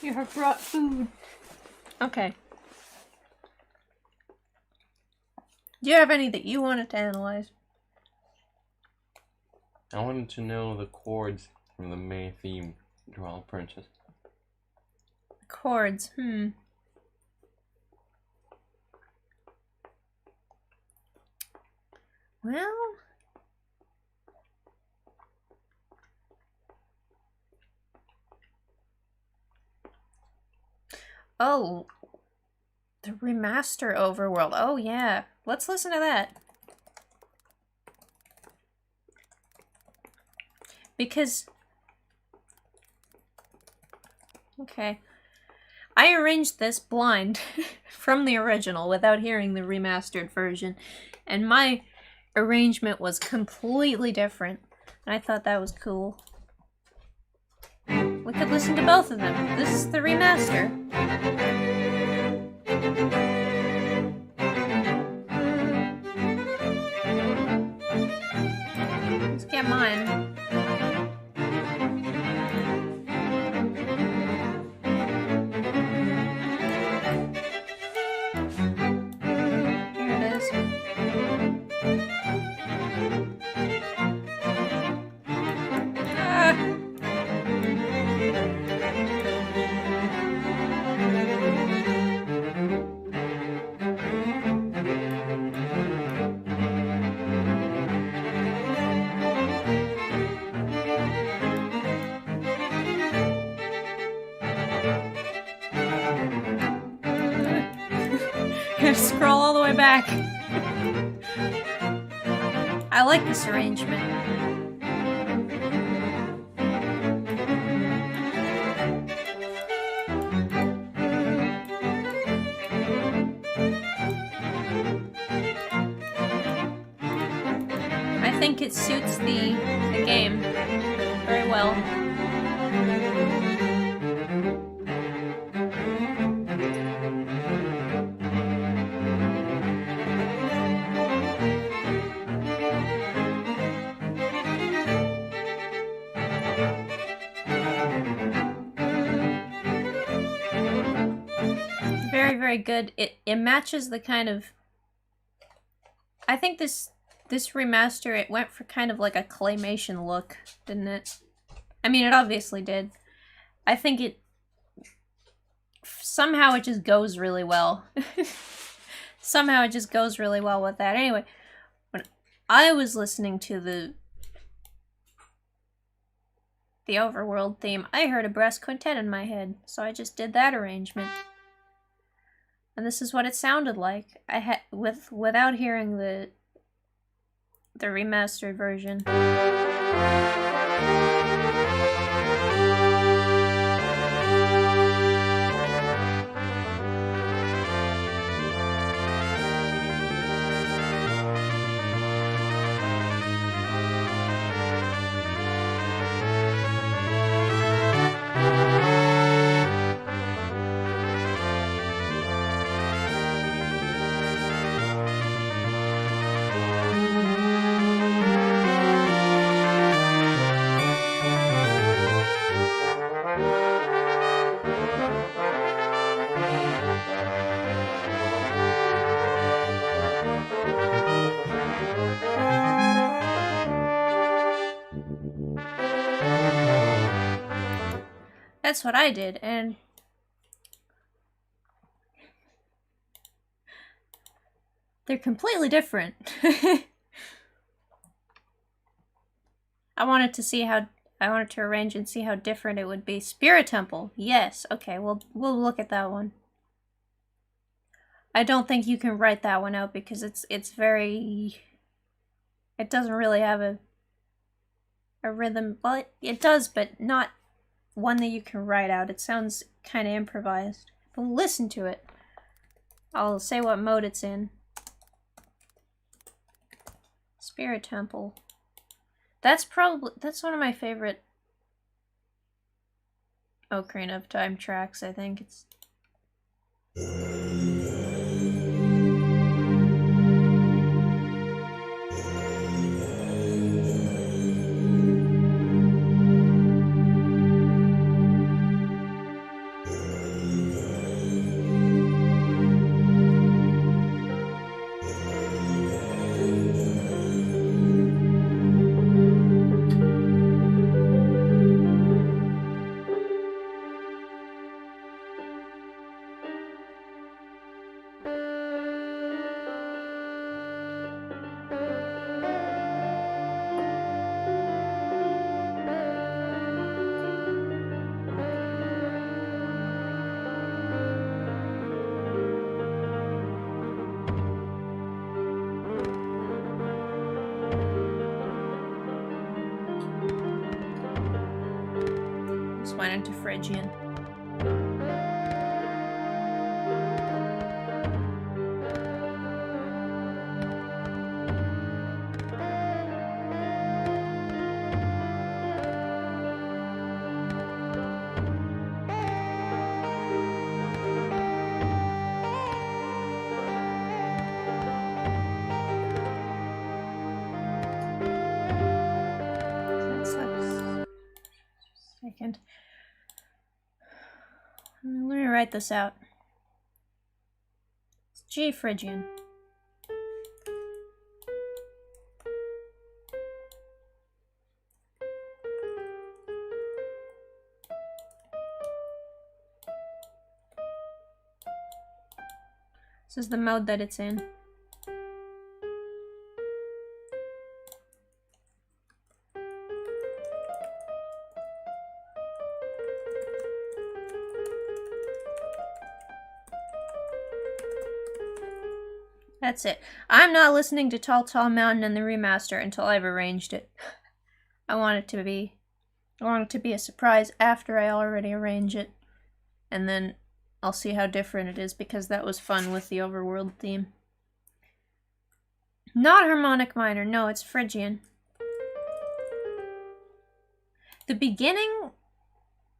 You have brought food. Okay. Do you have any that you wanted to analyze? I wanted to know the chords from the main theme, Twilight Princess. Chords, Well... Oh, the remaster Overworld. Oh, yeah. Let's listen to that. Because... Okay. I arranged this blind from the original without hearing the remastered version. And my arrangement was completely different. And I thought that was cool. We could listen to both of them. This is the remaster. Let's get mine. Here it is. Scroll all the way back. I like this arrangement. think it suits the game very well. Very, very good. It matches the kind of... I think this remaster, it went for kind of like a claymation look, didn't it? I mean, it obviously did. I think it... Somehow it just goes really well. Somehow it just goes really well with that. Anyway, when I was listening to the Overworld theme, I heard a brass quintet in my head, so I just did that arrangement. And this is what it sounded like. Without hearing the remastered version. That's what I did, and they're completely different. I wanted to arrange and see how different it would be. Spirit Temple, yes. Okay, we'll look at that one. I don't think you can write that one out because it's very... It doesn't really have a rhythm. Well, it does, but not one that you can write out. It sounds kind of improvised. But listen to it. I'll say what mode it's in. Spirit Temple. That's one of my favorite Ocarina of Time tracks, I think. It's... Went into Phrygian. Second. Let me write this out. It's G Phrygian. This is the mode that it's in. That's it. I'm not listening to Tall Tall Mountain and the remaster until I've arranged it. I want it to be a surprise after I already arrange it. And then I'll see how different it is, because that was fun with the Overworld theme. Not harmonic minor, no, it's Phrygian. the beginning,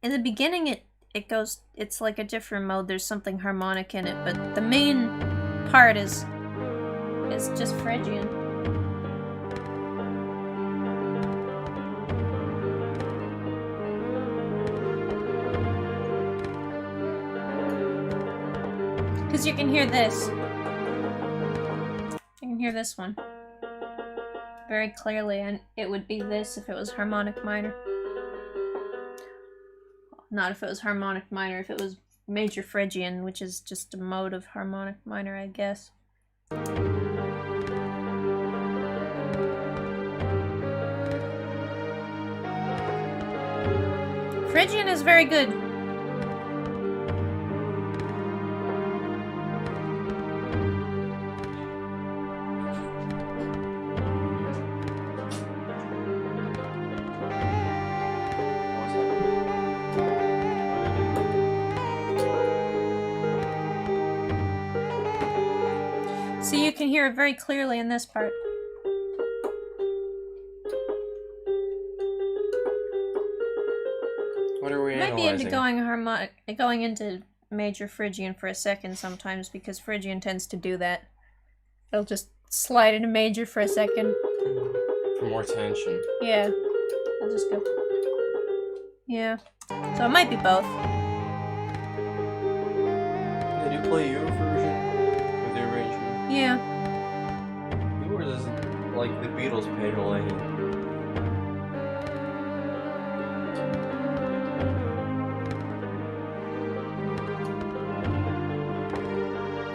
in the beginning it goes, it's like a different mode, there's something harmonic in it, but the main part is just Phrygian. Because you can hear this. You can hear this one very clearly, and it would be this if it was harmonic minor. Not if it was harmonic minor, if it was major Phrygian, which is just a mode of harmonic minor, I guess. Phrygian is very good. See, you can hear it very clearly in this part. What are we Might be analyzing? into going into major Phrygian for a second sometimes, because Phrygian tends to do that. It'll just slide into major for a second. For more tension. Yeah. I'll just go. Yeah. So it might be both. Did you play your version with the arrangement? Yeah. Yours is like the Beatles Pale Lane.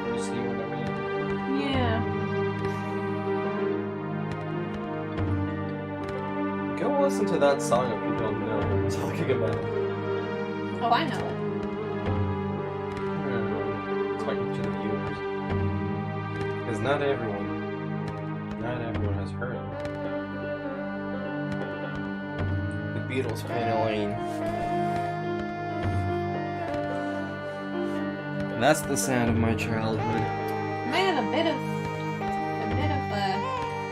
You see whatever you... Yeah. Go listen to that song if you don't know what I'm talking about. Oh, I know it. Talking to the viewers. Because not everyone has heard it. The Beatles Pale Lane. That's the sound of my childhood. Might have a bit of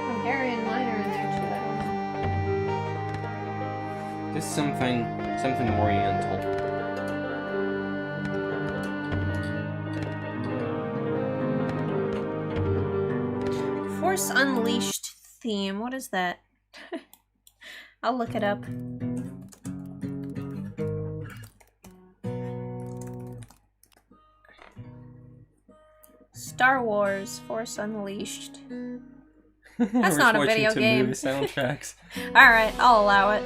Hungarian minor in there too. I don't know. Just something oriental. Force Unleashed theme. What is that? I'll look it up. Star Wars Force Unleashed. That's not a video game. Movie soundtracks. Alright, I'll allow it.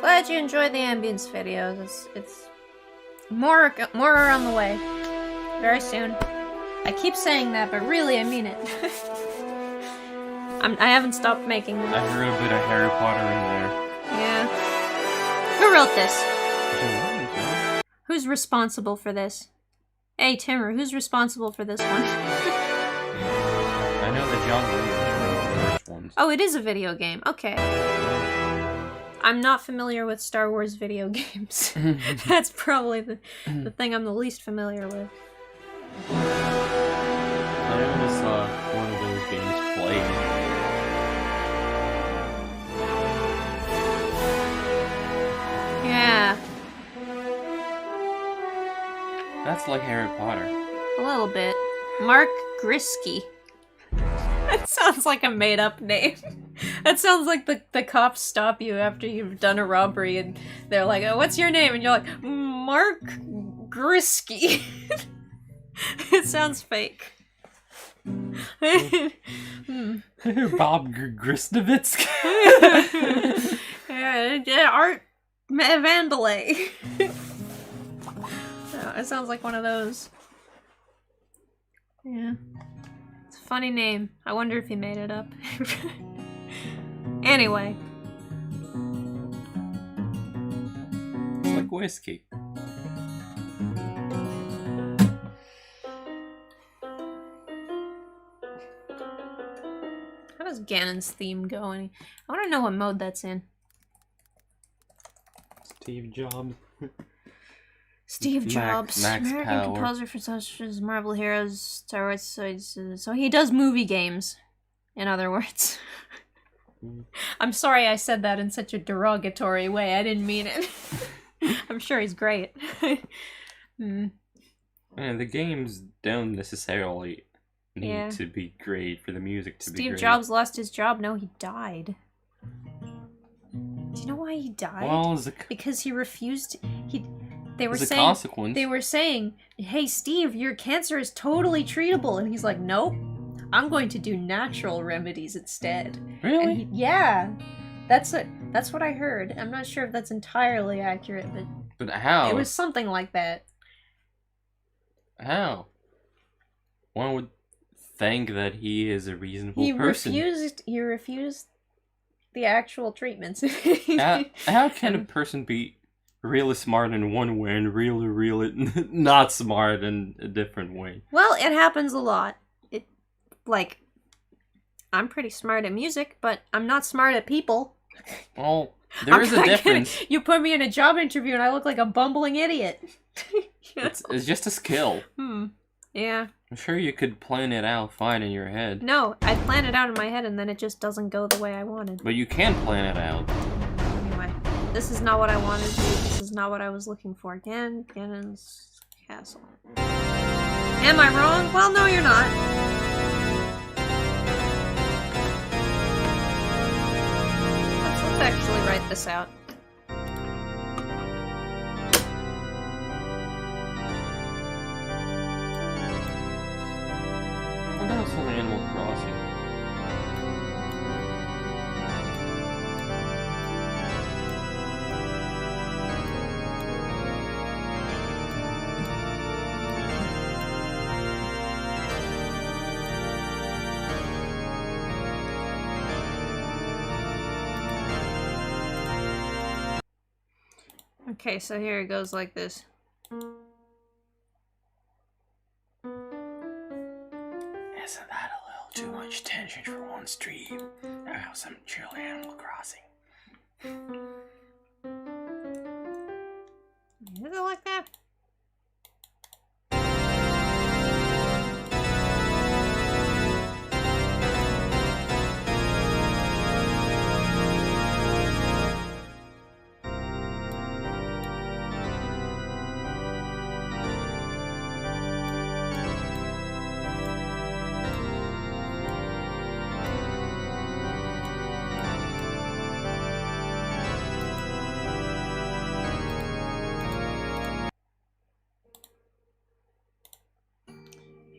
Glad you enjoyed the ambience videos. It's more are on the way. Very soon. I keep saying that, but really I mean it. I haven't stopped making them. I heard a bit of Harry Potter in there. Yeah. Who wrote this? Joanne, Who's responsible for this? Hey, Timmer, who's responsible for this one? I know that John Williams wrote the first ones. Oh, it is a video game. Okay. I'm not familiar with Star Wars video games. That's probably the thing I'm the least familiar with. I only saw one of those games played. Yeah, That's like Harry Potter. a little bit. Mark Grisky. That sounds like a made-up name. That sounds like the cops stop you after you've done a robbery and they're like, oh, what's your name? And you're like, Mark Grisky. It sounds fake. Bob Gristovitz. Art Vandalay. Oh, it sounds like one of those. Yeah. It's a funny name. I wonder if he made it up. Anyway. It's like whiskey. How does Ganon's theme go? I want to know what mode that's in. Steve Jobs. Steve Jobs, Max American Power. composer for such as Marvel Heroes, Star Wars. So he does movie games, in other words. I'm sorry I said that in such a derogatory way. I didn't mean it. I'm sure he's great. And the games don't necessarily need Yeah. to be great for the music to be great. Steve Jobs lost his job. No, he died. Do you know why he died? Well, Because he refused. They were as a saying. consequence. They were saying, "Hey, Steve, your cancer is totally treatable," and he's like, "Nope, I'm going to do natural remedies instead." Really? Yeah, that's what I heard. I'm not sure if that's entirely accurate, But how? it was something like that. How? One would think that he is a reasonable person. He refused the actual treatments. How can a person be really smart in one way and really not smart in a different way? Well, it happens a lot. I'm pretty smart at music, but I'm not smart at people. Well, there is a difference. You put me in a job interview and I look like a bumbling idiot. It's just a skill. Yeah. I'm sure you could plan it out fine in your head. No, I plan it out in my head and then it just doesn't go the way I wanted. But you can plan it out. Anyway, this is not what I wanted to do. This is not what I was looking for. Ganon's castle. Am I wrong? Well, no, you're not. Let's actually write this out. I know some Animal Crossing. Okay, so here it goes like this. Isn't that a little too much tension for one stream? I have some chill Animal Crossing. Is it like that?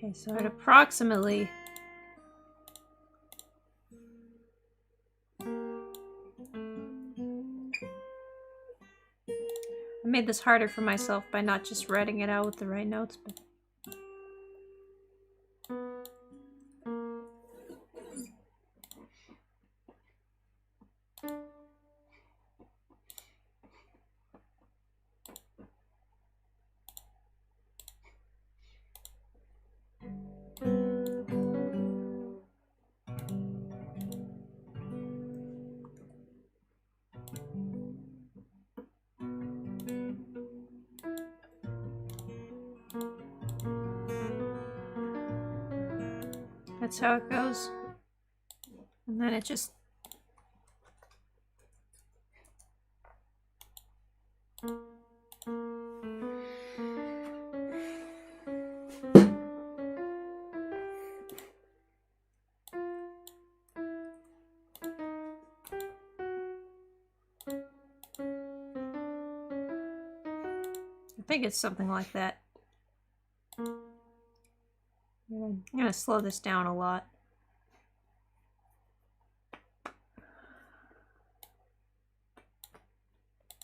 Okay, so at approximately... I made this harder for myself by not just writing it out with the right notes, but... That's how it goes. And then it just... I think it's something like that. I'm gonna slow this down a lot.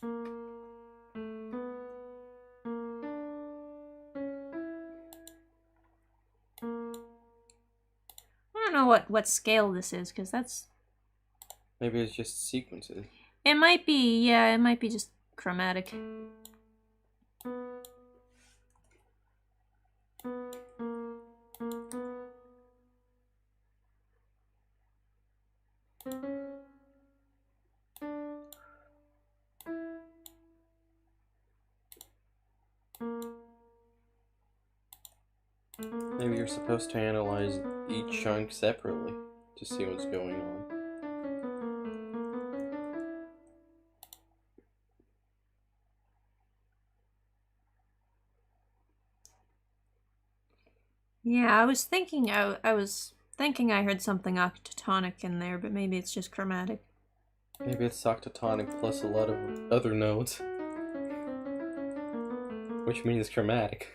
I don't know what scale this is, because that's... Maybe it's just sequences. It might be, yeah, it might be just chromatic. I Maybe you're supposed to analyze each chunk separately to see what's going on. Yeah, I was thinking I was thinking I heard something octatonic in there, but maybe it's just chromatic. Maybe it's octatonic plus a lot of other notes. Which means chromatic.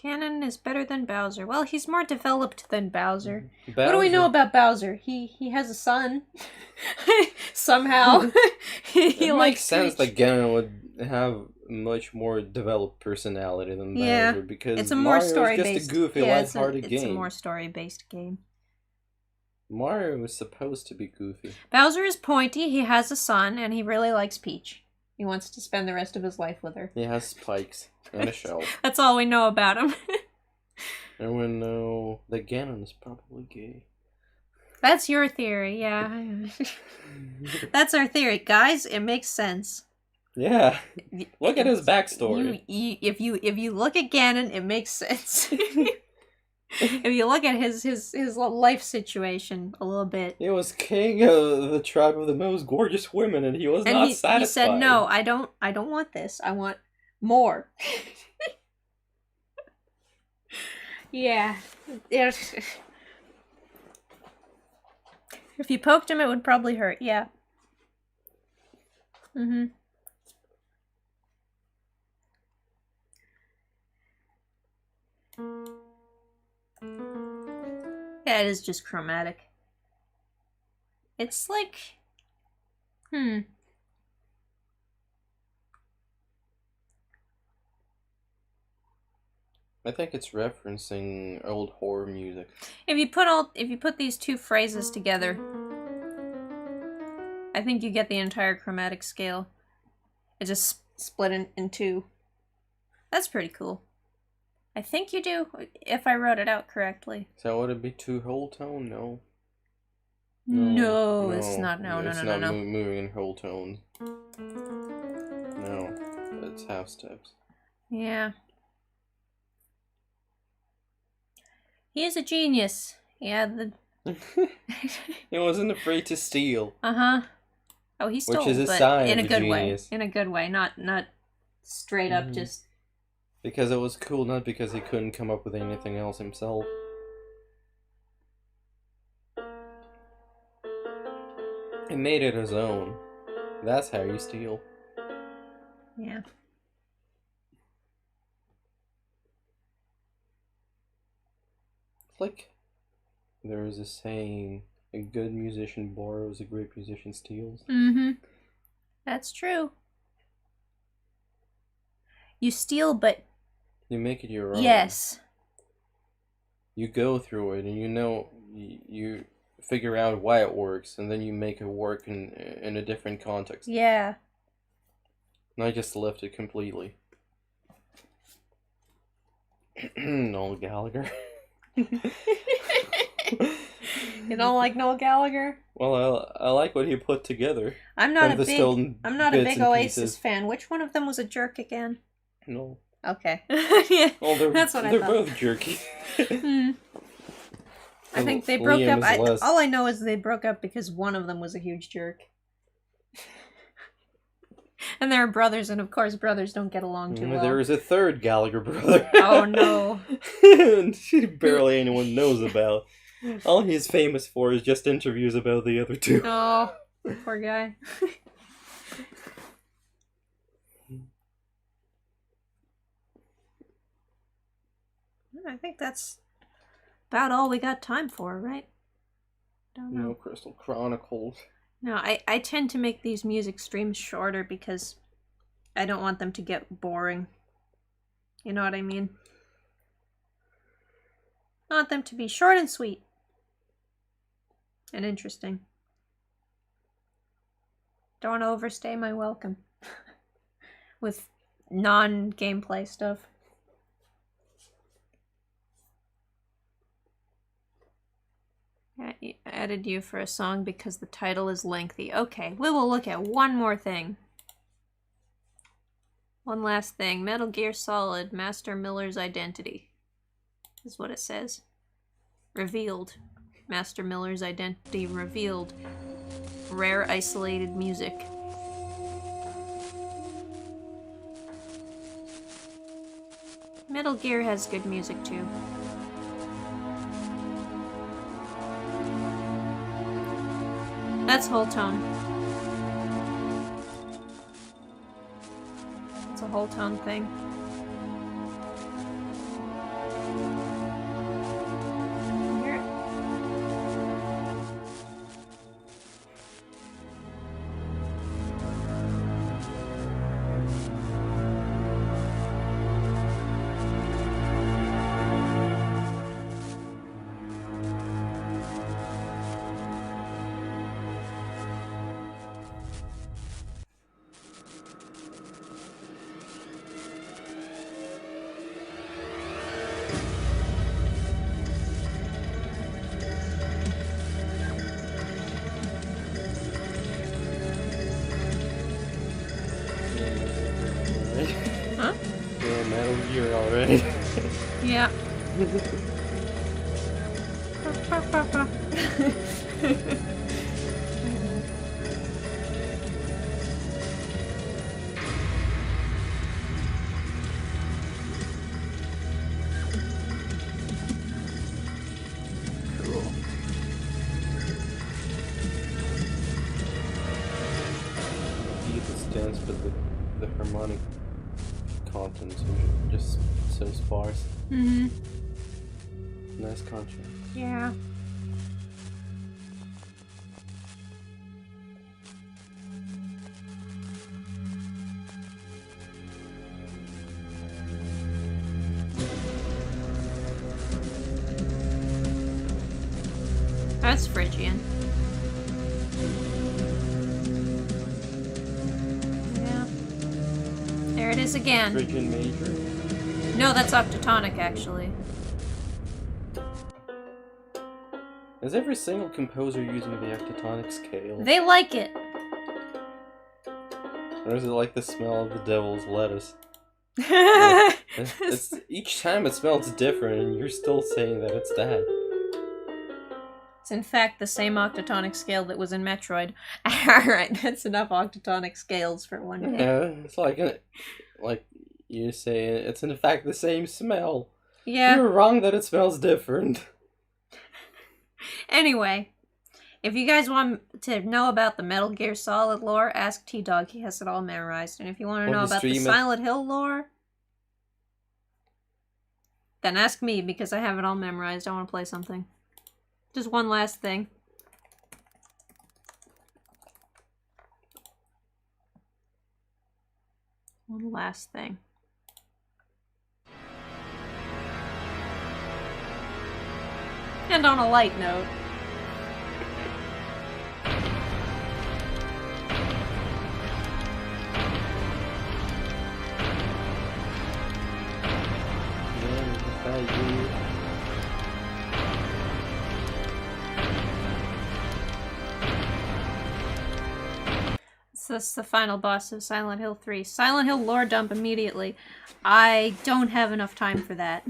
Ganon is better than Bowser. Well, he's more developed than Bowser. Bowser. What do we know about Bowser? He has a son. Somehow. He It likes makes sense Peach. that Ganon would have much more developed personality than Yeah, Bowser because It's a more Mario is story-based. just a goofy, yeah, lighthearted it's a game. more story-based game. Mario was supposed to be goofy. Bowser is pointy, he has a son, and he really likes Peach. He wants to spend the rest of his life with her. He has spikes and a shell. That's all we know about him. And we know that Ganon is probably gay. That's your theory, yeah. That's our theory. Guys, it makes sense. Yeah. Look at his backstory. If you look at Ganon, it makes sense. If you look at his life situation a little bit. He was king of the tribe of the most gorgeous women, and he was And not he satisfied. said, "No, I don't want this. I want more." Yeah. If you poked him, it would probably hurt. Yeah. Mm-hmm. Yeah, it is just chromatic. It's like... I think it's referencing old horror music. If you put these two phrases together, I think you get the entire chromatic scale. It just split in two. That's pretty cool. I think you do, if I wrote it out correctly. So would it be two whole tone? No. No, it's not. No. It's not moving in whole tones. No, it's half steps. Yeah. He is a genius. Yeah, the... He wasn't afraid to steal. Uh-huh. Oh, he stole, Which is a but sign in a of good genius. way. In a good way, not straight up just... Because it was cool, not because he couldn't come up with anything else himself. He made it his own. That's how you steal. Yeah. It's like there is a saying, a good musician borrows, a great musician steals. Mm-hmm. That's true. You steal, but... You make it your own. Yes. You go through it, and you figure out why it works, and then you make it work in a different context. Yeah. Not just lift it completely. Noel Gallagher. You don't like Noel Gallagher? Well, I like what he put together. I'm not From a the stolen big bits and Oasis pieces. fan. Which one of them was a jerk again? No. Okay. Yeah. Well, That's what I they're thought. both jerky. I think they broke Liam up. is less. All I know is they broke up because one of them was a huge jerk. And they're brothers, and of course brothers don't get along too well. There is a third Gallagher brother. Oh no. Barely anyone knows about. All he's famous for is just interviews about the other two. Oh, poor guy. I think that's about all we got time for, right? Don't know. No Crystal Chronicles. No, I tend to make these music streams shorter because I don't want them to get boring. You know what I mean? I want them to be short and sweet. And interesting. Don't want to overstay my welcome. With non-gameplay stuff. I added you for a song because the title is lengthy. Okay, we will look at one more thing. One last thing. Metal Gear Solid, Master Miller's Identity. is what it says. Revealed. Master Miller's identity revealed. Rare isolated music. Metal Gear has good music too. That's whole tone. It's a whole tone thing. Hear it? Huh? Yeah, Metal Gear already. Yeah. Cool. It stands for the harmonic contents are just so sparse. Mm-hmm. Nice contrast. Yeah. That's Phrygian. Yeah. There it is again. Phrygian major. No, that's octatonic, actually. Is every single composer using the octatonic scale? They like it. Or is it like the smell of the devil's lettuce? It's each time it smells different, and you're still saying that it's that. It's in fact the same octatonic scale that was in Metroid. Alright, that's enough octatonic scales for one day. Yeah, it's like you say, it's in fact the same smell. Yeah. You're wrong that it smells different. Anyway, if you guys want to know about the Metal Gear Solid lore, ask T-Dog. He has it all memorized. And if you want to Or know the about the stream it. Silent Hill lore, then ask me because I have it all memorized. I want to play something. Just one last thing. One last thing. And on a light note, this is the final boss of Silent Hill 3. Silent Hill lore dump immediately. I don't have enough time for that.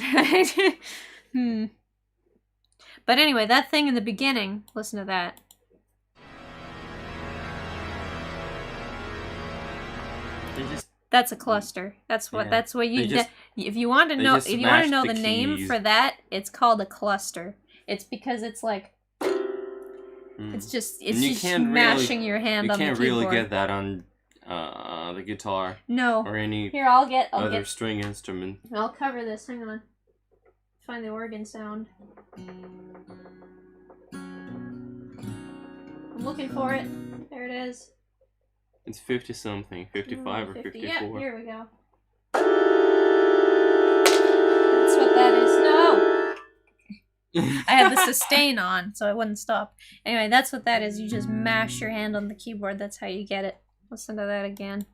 But anyway, that thing in the beginning, listen to that. That's a cluster. That's what. Yeah. That's what you. If you want to they know, just if you want to smashed know the the name keys. for that, it's called a cluster. It's because it's like. It's just And you just can't mashing your hand You on the can't keyboard. really get that on the guitar No. or any Here, I'll other get. string instrument. I'll cover this. Hang on. Find the organ sound. I'm looking for it. There it is. It's 50 something, 55 or 54. Yeah, here we go. That's what that is. No! I had the sustain on, so I wouldn't stop. Anyway, that's what that is. You just mash your hand on the keyboard. That's how you get it. Listen to that again.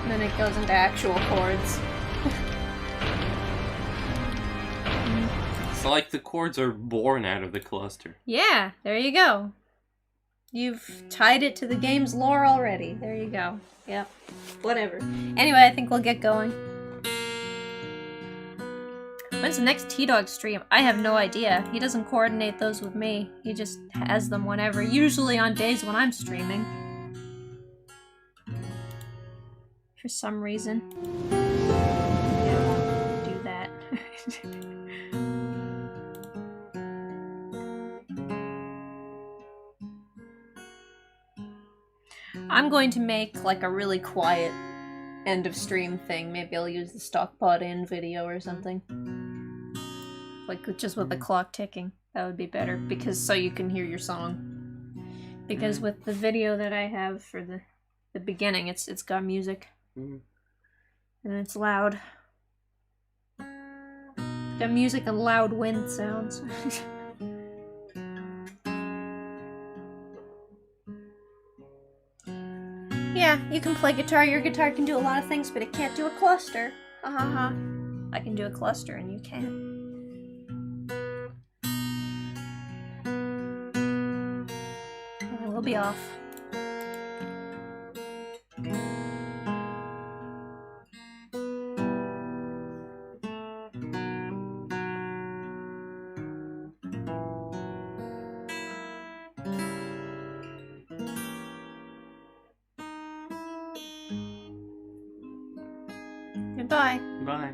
And then it goes into actual chords. It's like the chords are born out of the cluster. Yeah, there you go. You've tied it to the game's lore already. There you go. Yep. Whatever. Anyway, I think we'll get going. When's the next T-Dog stream? I have no idea. He doesn't coordinate those with me. He just has them whenever. Usually on days when I'm streaming. For some reason. Yeah, I won't do that. I'm going to make like a really quiet end of stream thing. Maybe I'll use the stockpot in video or something. Like just with the clock ticking. That would be better because so you can hear your song. Because with the video that I have for the beginning, it's got music. And it's loud. It's got music and loud wind sounds. Yeah, you can play guitar. Your guitar can do a lot of things, but it can't do a cluster. Ha ha ha. I can do a cluster and you can't. Okay, we'll be off. Goodbye. Bye.